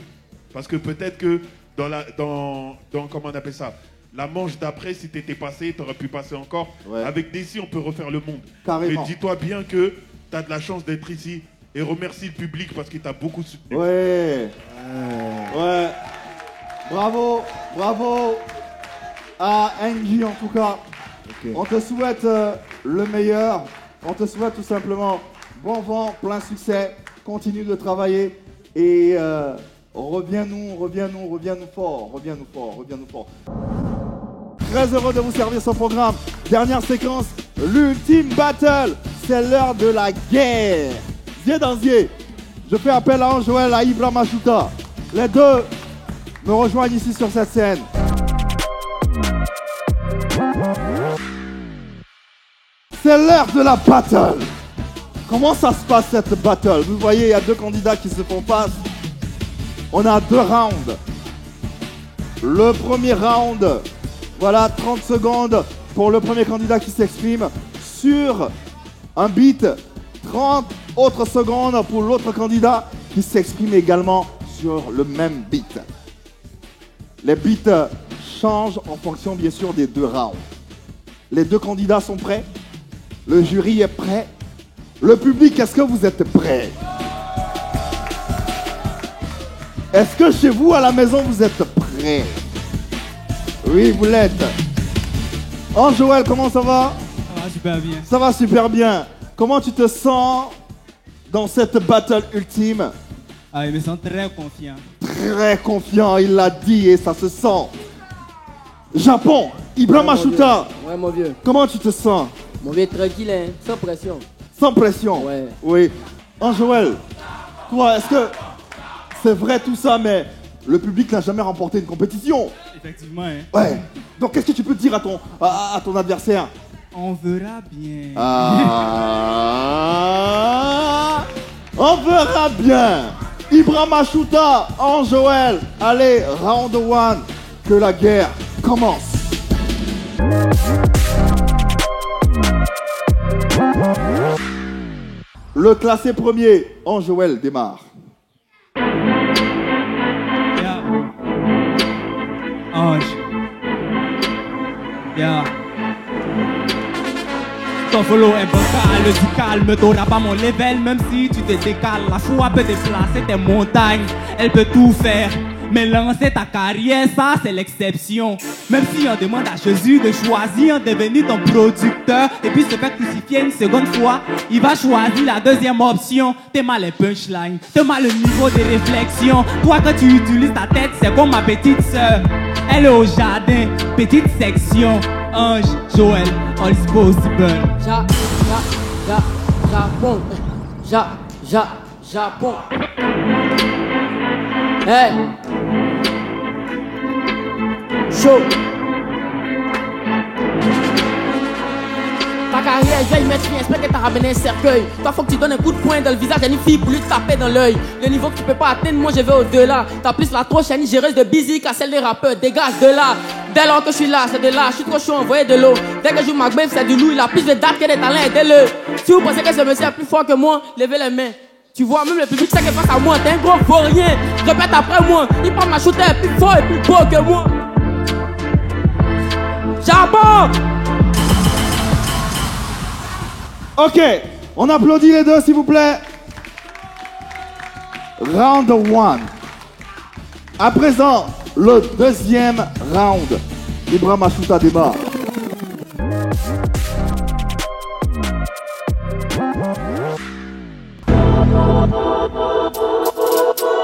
Parce que peut-être que dans comment on appelle ça, la manche d'après, si tu étais passé, tu aurais pu passer encore. Ouais. Avec Desi, on peut refaire le monde. Carrément. Mais dis-toi bien que tu as de la chance d'être ici. Et remercie le public parce qu'il t'a beaucoup soutenu. Ouais. Ouais. Bravo à NJ en tout cas. Okay. On te souhaite le meilleur. On te souhaite tout simplement bon vent, plein succès. Continue de travailler. Et reviens-nous fort. Très heureux de vous servir ce programme. Dernière séquence, l'ultime battle. C'est l'heure de la guerre. Zier dans Zier. Je fais appel à Anjoël, à Ibra Machuta. Les deux me rejoignent ici sur cette scène. C'est l'heure de la battle. Comment ça se passe cette battle? Vous voyez, il y a deux candidats qui se font face. On a 2 rounds. Le premier round, voilà, 30 secondes pour le premier candidat qui s'exprime sur un beat. 30 autres secondes pour l'autre candidat qui s'exprime également sur le même beat. Les beats changent en fonction, bien sûr, des 2 rounds. Les 2 candidats sont prêts. Le jury est prêt. Le public, est-ce que vous êtes prêts? Est-ce que chez vous, à la maison, vous êtes prêts? Oui, vous l'êtes. Oh, Joël, comment ça va? Ça va super bien. Ça va super bien. Comment tu te sens dans cette battle ultime? Ah, je me sens très confiant. Très confiant, il l'a dit et ça se sent. Japon, Ibrahim Ashuta. Ouais, mon vieux. Comment tu te sens? Mon vieux, tranquille, hein, sans pression. Sans pression? Ouais. Oui. Oh, Joël, toi, est-ce que c'est vrai tout ça, mais le public n'a jamais remporté une compétition? Effectivement, hein. Ouais. Donc, qu'est-ce que tu peux dire à ton adversaire? On verra bien. Ah, on verra bien. Ibrahim Ashuta, en Joël. Allez, round 1. Que la guerre commence. Le classé premier, en Joël, démarre. Yeah. Ange. Yeah. Ton follow est bancal, du calme, t'auras pas mon level, même si tu te décales. La foi peut déplacer tes montagnes, elle peut tout faire. Mais lancer ta carrière, ça c'est l'exception. Même si on demande à Jésus de choisir de devenir ton producteur et puis se faire crucifier une seconde fois, il va choisir la deuxième option. T'es mal les punchlines, t'es mal le niveau de réflexion. Toi quand tu utilises ta tête, c'est comme ma petite sœur. Elle est au jardin, petite section. Ange, Joël, all is possible. Japon. Hey. Chaud. Ta carrière, je vais y mettre fin, j'espère que t'as ramené un cercueil. Toi, faut que tu donnes un coup de poing dans le visage à une fille pour lui taper dans l'œil. Le niveau que tu peux pas atteindre, moi je vais au-delà. T'as plus la tronche à une géreuse de busy qu'à celle des rappeurs. Dégage de là. Dès lors que je suis là, c'est de là. Je suis trop chaud, envoyé de l'eau. Dès que je joue Macbeth, c'est du loup. Il a plus de dates que des talents, aidez-le. Si vous pensez que ce monsieur est plus fort que moi, levez les mains. Tu vois, même le public sait que face à moi, t'es un gros vaurien. Répète après moi, il prend ma shooter est plus fort et plus beau que moi. Japon! Ok, on applaudit les deux s'il vous plaît. Round 1. À présent, le deuxième round. Ibrahim Ashuta démarre.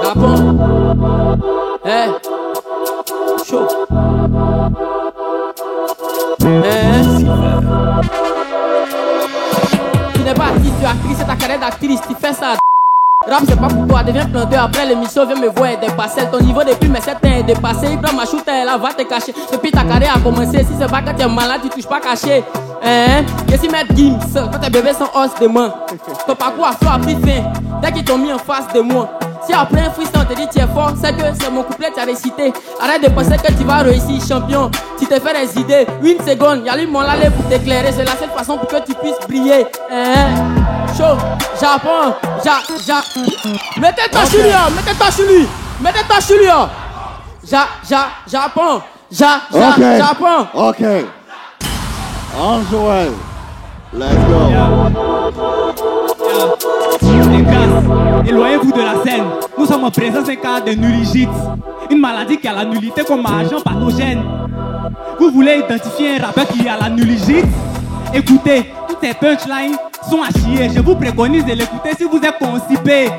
Japon. Hey. Chaud. Hey. Tu n'es pas artiste, tu es actrice, c'est ta carrière d'actrice, tu fais ça. Rap c'est pas pour toi, deviens planteur, après l'émission viens me voir dépasser. Ton niveau depuis mes 7 ans est dépassé. Ibrahim Ashuta là va te cacher. Depuis ta carrière a commencé, si c'est pas quand tu es malade, tu touches pas caché. Qu'est-ce qu'ils mettent Gims, quand tes bébés sont os de main. Ton parcours a fait pris fin, dès qu'ils t'ont mis en face de moi. Si après un freestyle on te dit tu es fort, c'est que c'est mon couplet tu as récité. Arrête de penser que tu vas réussir champion. Tu te fais des idées, une seconde, y'a lui mon lalé pour t'éclairer. C'est la seule façon pour que tu puisses briller. Chaud, Japon, mettez-toi sur lui, mettez-toi sur lui, mettez-toi sur lui. Japon, Japon. Ok. En Joël. Let's go. Les gars, éloignez-vous de la scène. Nous sommes en présence d'un cas de nulligite. Une maladie qui a la nullité comme agent pathogène. Vous voulez identifier un rappeur qui a la nulligite? Écoutez, toutes ces punchlines sont à chier. Je vous préconise de l'écouter si vous êtes constipé.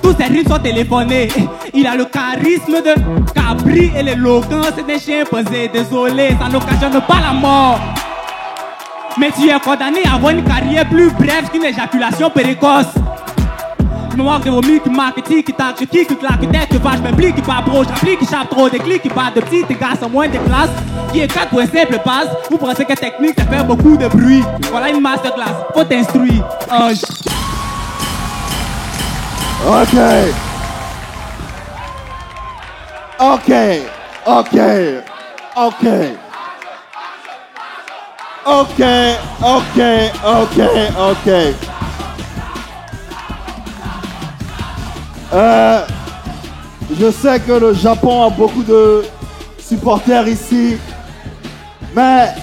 Tous ces rimes sont téléphonés. Il a le charisme de Cabri et l'éloquence d'un chien posé. Désolé, ça n'occasionne pas la mort. Mais tu es condamné à avoir une carrière plus brève qu'une éjaculation précoce. Je me moque de vos mille qui marquent, qui tac, je kick, claque, tête, que vache, m'implique, qui pas pro, j'applique, qui chape trop, des clics, qui partent de petites gars sans moins de classe, qui est 4 pour un simple passe. Vous pensez que technique, ça fait beaucoup de bruit. Voilà une masterclass, faut t'instruire. Ange. Ok. Ok. Je sais que le Japon a beaucoup de supporters ici, mais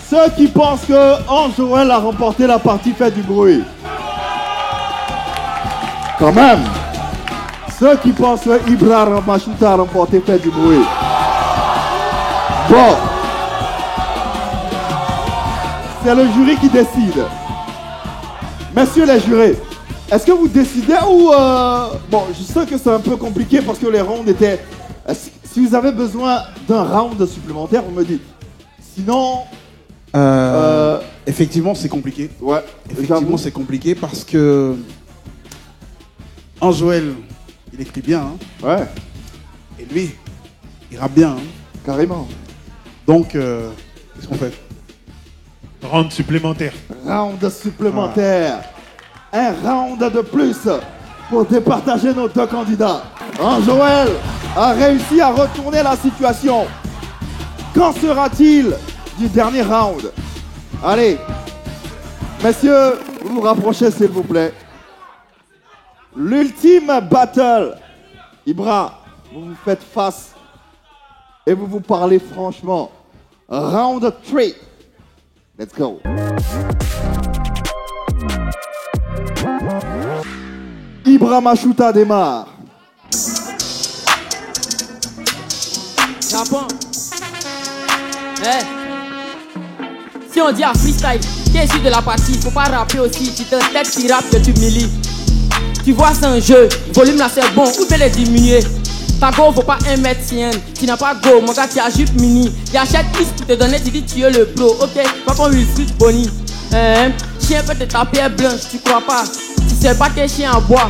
ceux qui pensent que Anjoël a remporté la partie fait du bruit. Quand même. Ceux qui pensent que Ibra Machuta a remporté fait du bruit. Bon. C'est le jury qui décide. Messieurs les jurés, est-ce que vous décidez ou... Bon, je sais que c'est un peu compliqué parce que les rounds étaient... Si vous avez besoin d'un round supplémentaire, vous me dites. Sinon... Effectivement, c'est compliqué. Ouais. Effectivement, c'est compliqué parce que... Anjoël, il écrit bien. Hein. Ouais. Et lui, il rappe bien. Hein. Carrément. Donc, qu'est-ce qu'on fait? Round supplémentaire. Round supplémentaire. Un round de plus pour départager nos deux candidats. Anjoël a réussi à retourner la situation. Qu'en sera-t-il du dernier round? Allez, messieurs, vous vous rapprochez s'il vous plaît. L'ultime battle. Ibra, vous vous faites face et vous vous parlez franchement. Round 3. Let's go. Ibra Machuta démarre. Japon. Si on dit à freestyle, qui est issu de la partie, faut pas rapper aussi. Si t'es un texte qui rappe, que tu milies. Tu vois, c'est un jeu. Volume là, c'est bon. Où peut les diminuer? Ta go vaut pas 1m100. Tu n'as pas go, mon gars, tu as jupe mini. Tu achètes plus pour te donner, tu dis tu es le pro. Ok, pas pour Wilfried Bonny. Chien peut te taper à blanche, tu crois pas? Tu sais pas que chien en bois.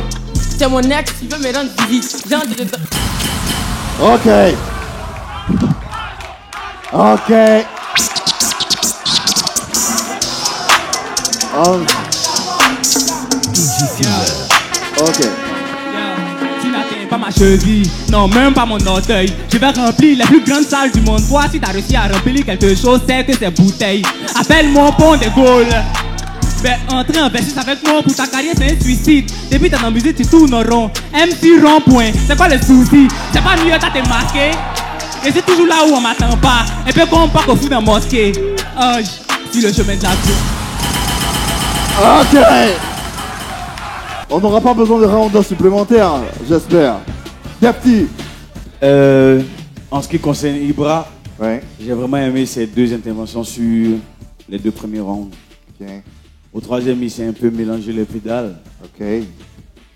C'est mon ex, tu veux me rendre visite. J'ai envie de te... Ok. Ok. Tu n'atteins pas ma cheville, non même pas mon orteil. Je vais remplir les plus grandes salles du monde. Toi si t'as réussi à remplir quelque chose, c'est que c'est bouteille. Appelle-moi Pont de Gaulle. Ben entrer en versus avec moi pour ta carrière c'est un suicide. Depuis t'es dans la musique tu tournes rond. MC rond-point, c'est quoi le souci? C'est pas mieux t'as tes masqué. Et c'est toujours là où on m'attend pas. Un peu comme pas qu'on fout dans la mosquée. Ange, sur le chemin de la vie. Ok. On n'aura pas besoin de round supplémentaire, j'espère. Dapti. En ce qui concerne Ibra, j'ai vraiment aimé ces deux interventions sur les deux premiers rounds. Okay. Au troisième, il s'est un peu mélangé les pédales. Okay.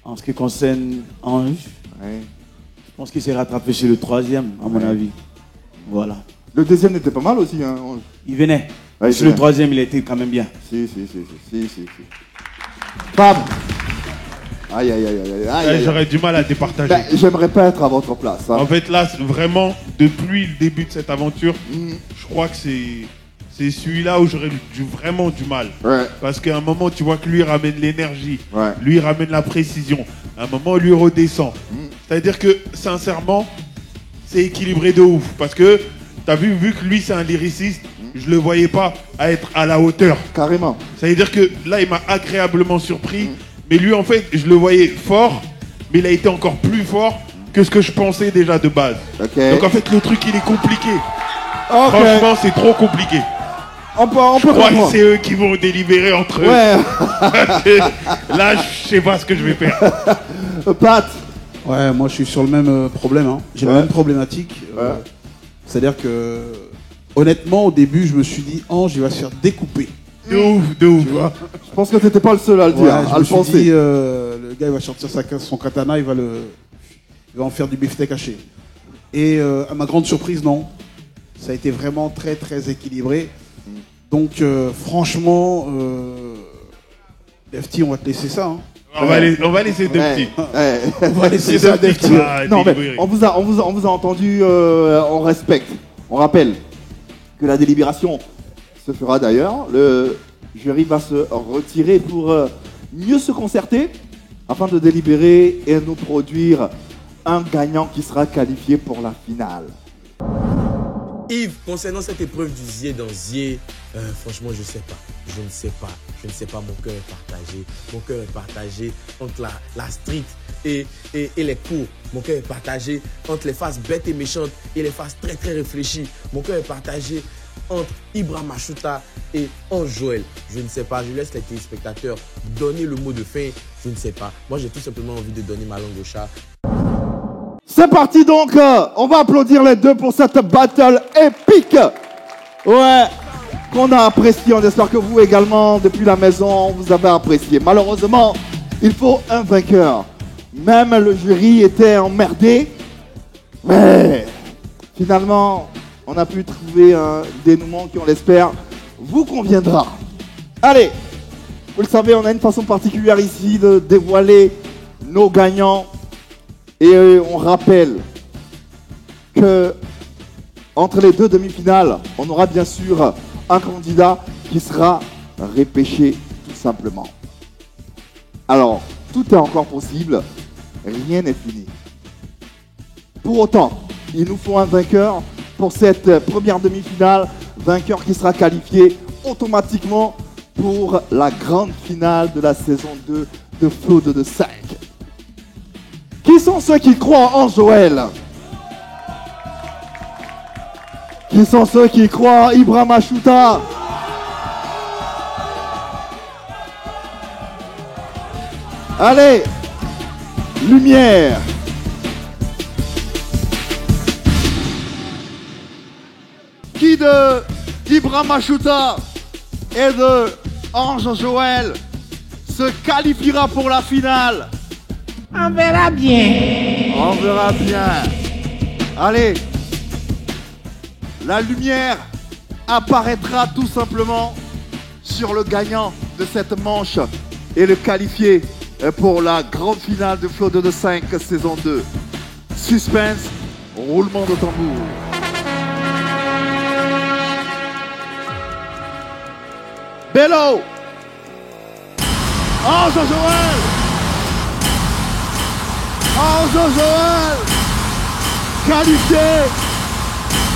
En ce qui concerne Ange, je pense qu'il s'est rattrapé sur le troisième, à mon avis. Voilà. Le deuxième était pas mal aussi. Hein. Il venait. Ouais, sur le troisième, il était quand même bien. Si. Bam. Aïe. J'aurais du mal à départager. Ben, j'aimerais pas être à votre place. Hein. En fait, là, vraiment, depuis le début de cette aventure, je crois que c'est celui-là où j'aurais vraiment du mal. Ouais. Parce qu'à un moment, tu vois que lui ramène l'énergie, ouais. Lui il ramène la précision. À un moment, lui redescend. C'est-à-dire que, sincèrement, c'est équilibré de ouf. Parce que, t'as vu que lui, c'est un lyriciste, je le voyais pas à être à la hauteur. Carrément. C'est-à-dire que là, il m'a agréablement surpris. Mais lui, en fait, je le voyais fort, mais il a été encore plus fort que ce que je pensais déjà de base. Okay. Donc en fait, le truc, il est compliqué. Franchement, c'est trop compliqué. Je crois que c'est eux qui vont délibérer entre eux. Ouais. Là, je sais pas ce que je vais faire. Pat. Ouais, moi je suis sur le même problème. Hein. J'ai la même problématique. C'est-à-dire que, honnêtement, au début, je me suis dit, Ange, il va se faire découper. De ouf. Tu vois. Je pense que t'étais pas le seul à le dire, à le penser. Je me suis dit, le gars, il va sortir son katana, il va en faire du beefsteak haché. Et à ma grande surprise, non. Ça a été vraiment très, très équilibré. Donc, franchement, Defty, on va te laisser ça. Hein. On va laisser Defty. On va laisser ça, Defty. Non, mais on vous a entendu, on respecte. On rappelle que la délibération se fera d'ailleurs. Le jury va se retirer pour mieux se concerter afin de délibérer et nous produire un gagnant qui sera qualifié pour la finale. Yves, concernant cette épreuve du Zier dans Zier, franchement, je sais pas. Je ne sais pas. Je ne sais pas, mon cœur est partagé. Mon cœur est partagé entre la street et les cours. Mon cœur est partagé entre les faces bêtes et méchantes et les faces très très réfléchies. Mon cœur est partagé entre Ibra Machuta et Ange Joël. Je ne sais pas, je laisse les téléspectateurs donner le mot de fin. Je ne sais pas. Moi, j'ai tout simplement envie de donner ma langue au chat. C'est parti donc, on va applaudir les deux pour cette battle épique. Ouais, qu'on a apprécié, on espère que vous également, depuis la maison, vous avez apprécié. Malheureusement, il faut un vainqueur. Même le jury était emmerdé, mais finalement, on a pu trouver un dénouement qui, on l'espère, vous conviendra. Allez, vous le savez, on a une façon particulière ici de dévoiler nos gagnants. Et on rappelle que entre les deux demi-finales, on aura bien sûr un candidat qui sera repêché tout simplement. Alors, tout est encore possible, rien n'est fini. Pour autant, il nous faut un vainqueur pour cette première demi-finale, vainqueur qui sera qualifié automatiquement pour la grande finale de la saison 2 de Flow de 5. Qui sont ceux qui croient en Joël? Qui sont ceux qui croient en Ibra Machuta? Allez, lumière. Qui de Ibra Machuta et de Ange Joël se qualifiera pour la finale? On verra bien. On verra bien. Allez, la lumière apparaîtra tout simplement sur le gagnant de cette manche et le qualifié pour la grande finale de Flow de 5 saison 2. Suspense, roulement de tambour. Bello, Ange Joël, Ange Joël, qualifié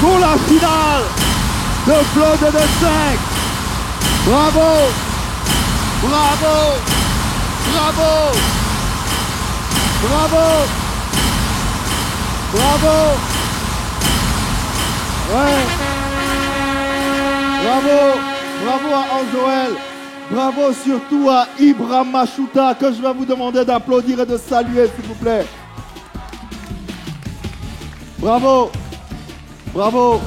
pour la finale de Flow de 5. Bravo, bravo, bravo, bravo, bravo, ouais, bravo, bravo à Ange Joël. Bravo surtout à Ibra Machuta que je vais vous demander d'applaudir et de saluer s'il vous plaît. Bravo. Bravo.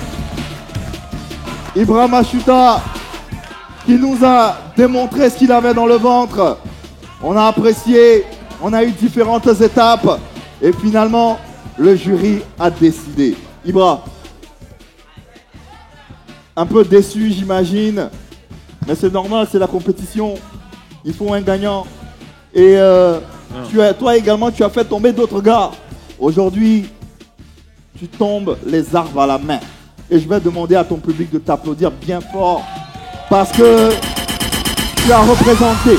Ibra Machuta qui nous a démontré ce qu'il avait dans le ventre. On a apprécié, on a eu différentes étapes et finalement le jury a décidé. Ibra, un peu déçu j'imagine. Mais c'est normal, c'est la compétition. Il faut un gagnant. Et toi également, tu as fait tomber d'autres gars. Aujourd'hui, tu tombes les arbres à la main. Et je vais demander à ton public de t'applaudir bien fort. Parce que tu as représenté.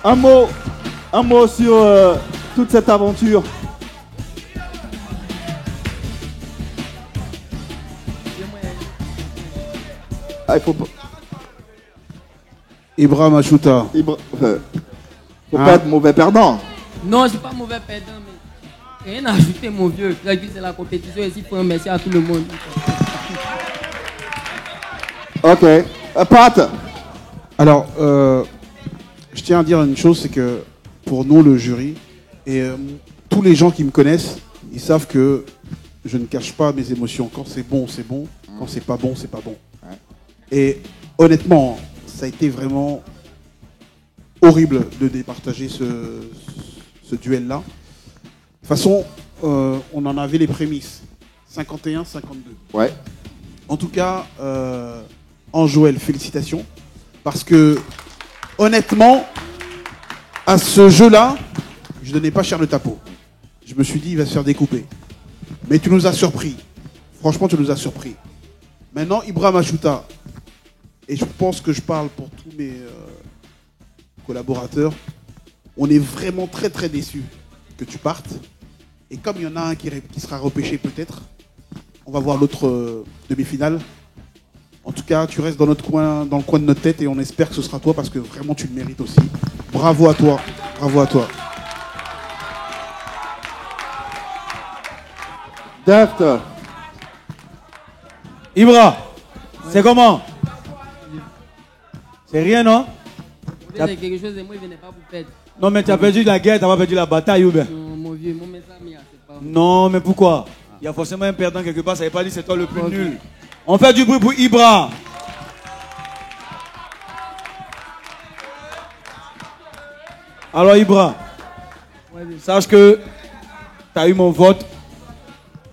Un mot sur toute cette aventure. Ah, il faut pas. Ibra Machuta. Faut pas être mauvais perdant. Non, je suis pas mauvais perdant, mais rien à ajouter, mon vieux. C'est la compétition ici. Il faut un merci à tout le monde. Ok. Pat. Alors, je tiens à dire une chose, c'est que pour nous, le jury, et tous les gens qui me connaissent, ils savent que je ne cache pas mes émotions. Quand c'est bon, c'est bon. Quand c'est pas bon, c'est pas bon. Ouais. Et honnêtement, ça a été vraiment horrible de départager ce duel-là. De toute façon, on en avait les prémices. 51-52. Ouais. En tout cas, Ange Joël, félicitations. Parce que, honnêtement, à ce jeu-là, je ne donnais pas cher de ta peau. Je me suis dit, il va se faire découper. Mais tu nous as surpris. Franchement, tu nous as surpris. Maintenant, Ibra Machuta, et je pense que je parle pour tous mes collaborateurs, On est vraiment très très déçus que tu partes. Et comme il y en a un qui sera repêché peut-être, on va voir l'autre demi-finale. En tout cas, tu restes dans notre coin, dans le coin de notre tête et on espère que ce sera toi parce que vraiment tu le mérites aussi. Bravo à toi, bravo à toi. Deft. Ibra, c'est comment? C'est rien, non? C'est quelque chose de moi, il venait pas pour perdre. Non, mais tu as perdu la guerre, tu n'as pas perdu la bataille, ou bien? Non, mon vieux, mon message, c'est pas. Non, mais pourquoi? Il y a forcément un perdant quelque part, ça ne veut pas dire que c'est toi le plus nul. On fait du bruit pour Ibra. Alors Ibra, sache que tu as eu mon vote,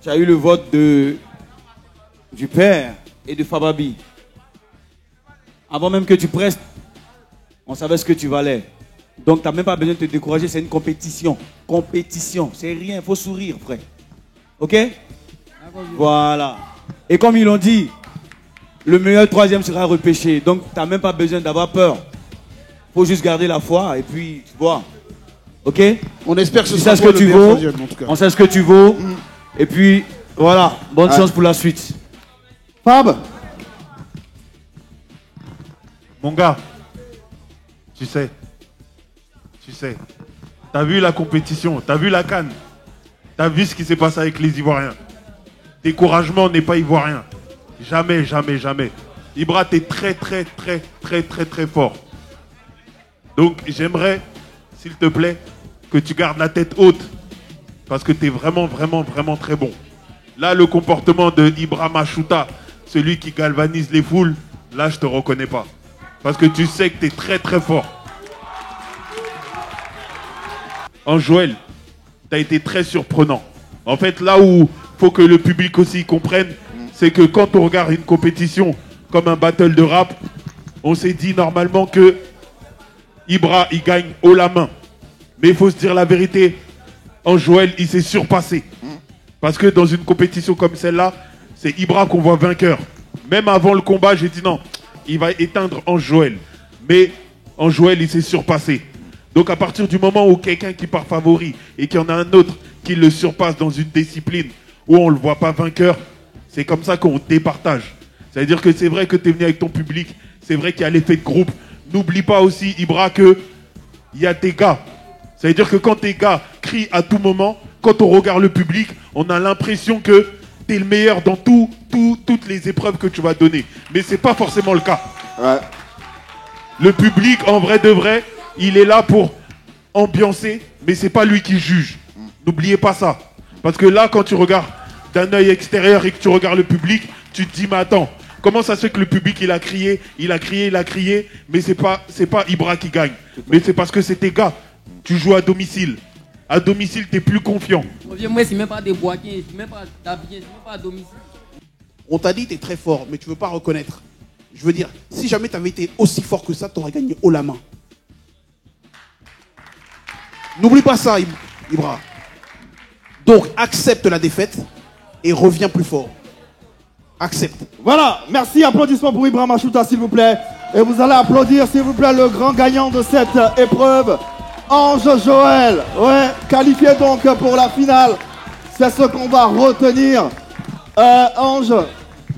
tu as eu le vote du père et de Fababi. Avant même que tu prestes, on savait ce que tu valais. Donc tu n'as même pas besoin de te décourager, c'est une compétition. Compétition, c'est rien, il faut sourire, frère. Ok? Voilà. Et comme ils l'ont dit, le meilleur troisième sera repêché. Donc tu n'as même pas besoin d'avoir peur. Il faut juste garder la foi et puis tu vois. Ok? On espère que ce tu sera sais ce que le tu meilleur vaux. troisième, en tout cas. On sait ce que tu vaux. Et puis voilà, bonne chance pour la suite. Fab. Mon gars, tu sais, t'as vu la compétition, t'as vu la CAN, t'as vu ce qui s'est passé avec les Ivoiriens. Découragement n'est pas ivoirien. Jamais, jamais, jamais. Ibra, t'es très, très, très, très, très, très fort. Donc, j'aimerais, s'il te plaît, que tu gardes la tête haute. Parce que t'es vraiment, vraiment, vraiment très bon. Là, le comportement de Ibra Machuta, celui qui galvanise les foules, là, je te reconnais pas. Parce que tu sais que t'es très, très fort. En Joël, t'as été très surprenant. En fait, là où faut que le public aussi comprenne, c'est que quand on regarde une compétition comme un battle de rap, on s'est dit normalement que Ibra, il gagne haut la main. Mais il faut se dire la vérité, en Joël, il s'est surpassé. Parce que dans une compétition comme celle-là, c'est Ibra qu'on voit vainqueur. Même avant le combat, j'ai dit non, il va éteindre Ange Joël. Mais Ange Joël, il s'est surpassé. Donc à partir du moment où quelqu'un qui part favori et qu'il y en a un autre qui le surpasse dans une discipline où on ne le voit pas vainqueur, c'est comme ça qu'on départage. C'est-à-dire que c'est vrai que tu es venu avec ton public, c'est vrai qu'il y a l'effet de groupe. N'oublie pas aussi, Ibra, qu'il y a tes gars. C'est-à-dire que quand tes gars crient à tout moment, quand on regarde le public, on a l'impression que tu es le meilleur dans toutes les épreuves que tu vas donner. Mais ce n'est pas forcément le cas. Ouais. Le public, en vrai de vrai, il est là pour ambiancer, mais c'est pas lui qui juge. N'oubliez pas ça. Parce que là, quand tu regardes d'un œil extérieur et que tu regardes le public, tu te dis, mais attends, comment ça se fait que le public, il a crié, mais c'est pas Ibra qui gagne. Mais c'est parce que c'est tes gars. Tu joues à domicile. À domicile, tu es plus confiant. Moi, c'est même pas des boisquins, c'est même pas d'habiller, c'est même pas à domicile. On t'a dit que tu es très fort, mais tu veux pas reconnaître. Je veux dire, si jamais tu avais été aussi fort que ça, tu aurais gagné haut la main. N'oublie pas ça, Ibra. Donc, accepte la défaite et reviens plus fort. Accepte. Voilà, merci, applaudissements pour Ibra Machuta, s'il vous plaît. Et vous allez applaudir, s'il vous plaît, le grand gagnant de cette épreuve, Ange Joël. Ouais, qualifié donc pour la finale. C'est ce qu'on va retenir. Ange,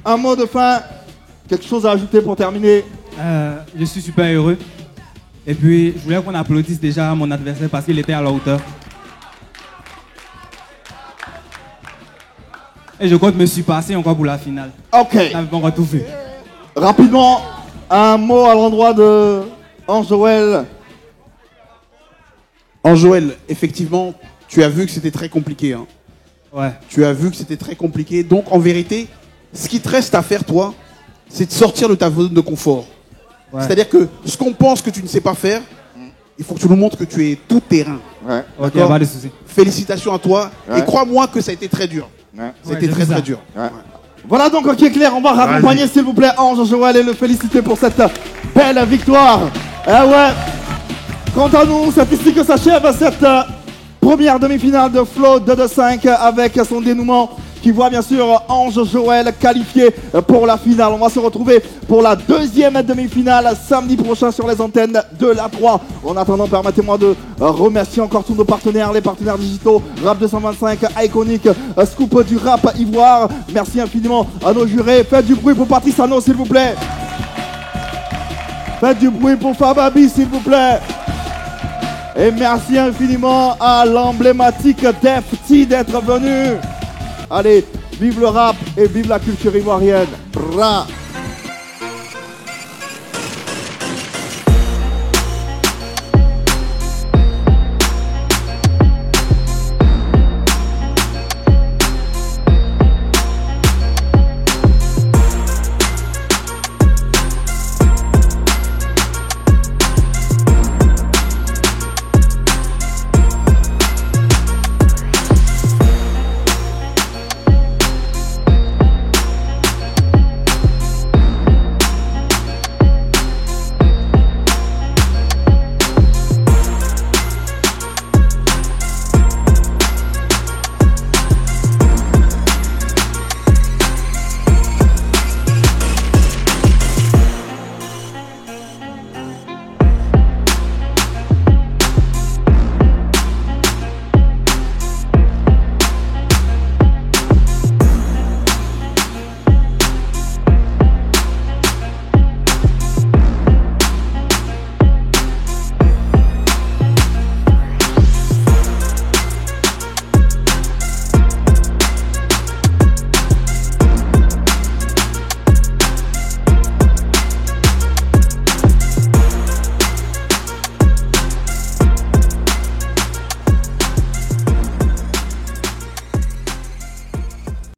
un mot de fin, quelque chose à ajouter pour terminer? Je suis super heureux. Et puis, je voulais qu'on applaudisse déjà mon adversaire parce qu'il était à la hauteur. Et je compte me surpasser encore pour la finale. Ok. On pas encore tout fait. Rapidement, un mot à l'endroit de Ange Joël. Ange Joël, effectivement, tu as vu que c'était très compliqué. Hein. Ouais. Tu as vu que c'était très compliqué. Donc, en vérité, ce qui te reste à faire, toi, c'est de sortir de ta zone de confort. Ouais. C'est-à-dire que ce qu'on pense que tu ne sais pas faire, il faut que tu nous montres que tu es tout terrain. Ouais. Ok, pas de soucis. Félicitations à toi. Ouais. Et crois-moi que ça a été très dur. Ouais. Ça a été très très dur. Ouais. Voilà donc qui est clair, on va raccompagner s'il vous plaît Ange Joël et le féliciter pour cette belle victoire. Eh ouais. Quant à nous, c'est ici que s'achève cette première demi-finale de Flow 2-5 avec son dénouement qui voit bien sûr Ange Joël qualifié pour la finale. On va se retrouver pour la deuxième demi-finale samedi prochain sur les antennes de la 3. En attendant, permettez-moi de remercier encore tous nos partenaires, les partenaires digitaux, Rap 225, Iconic, Scoop du Rap Ivoire. Merci infiniment à nos jurés. Faites du bruit pour Patrice Ano, s'il vous plaît. Faites du bruit pour Fababi, s'il vous plaît. Et merci infiniment à l'emblématique Def T d'être venu. Allez, vive le rap et vive la culture ivoirienne. Bra.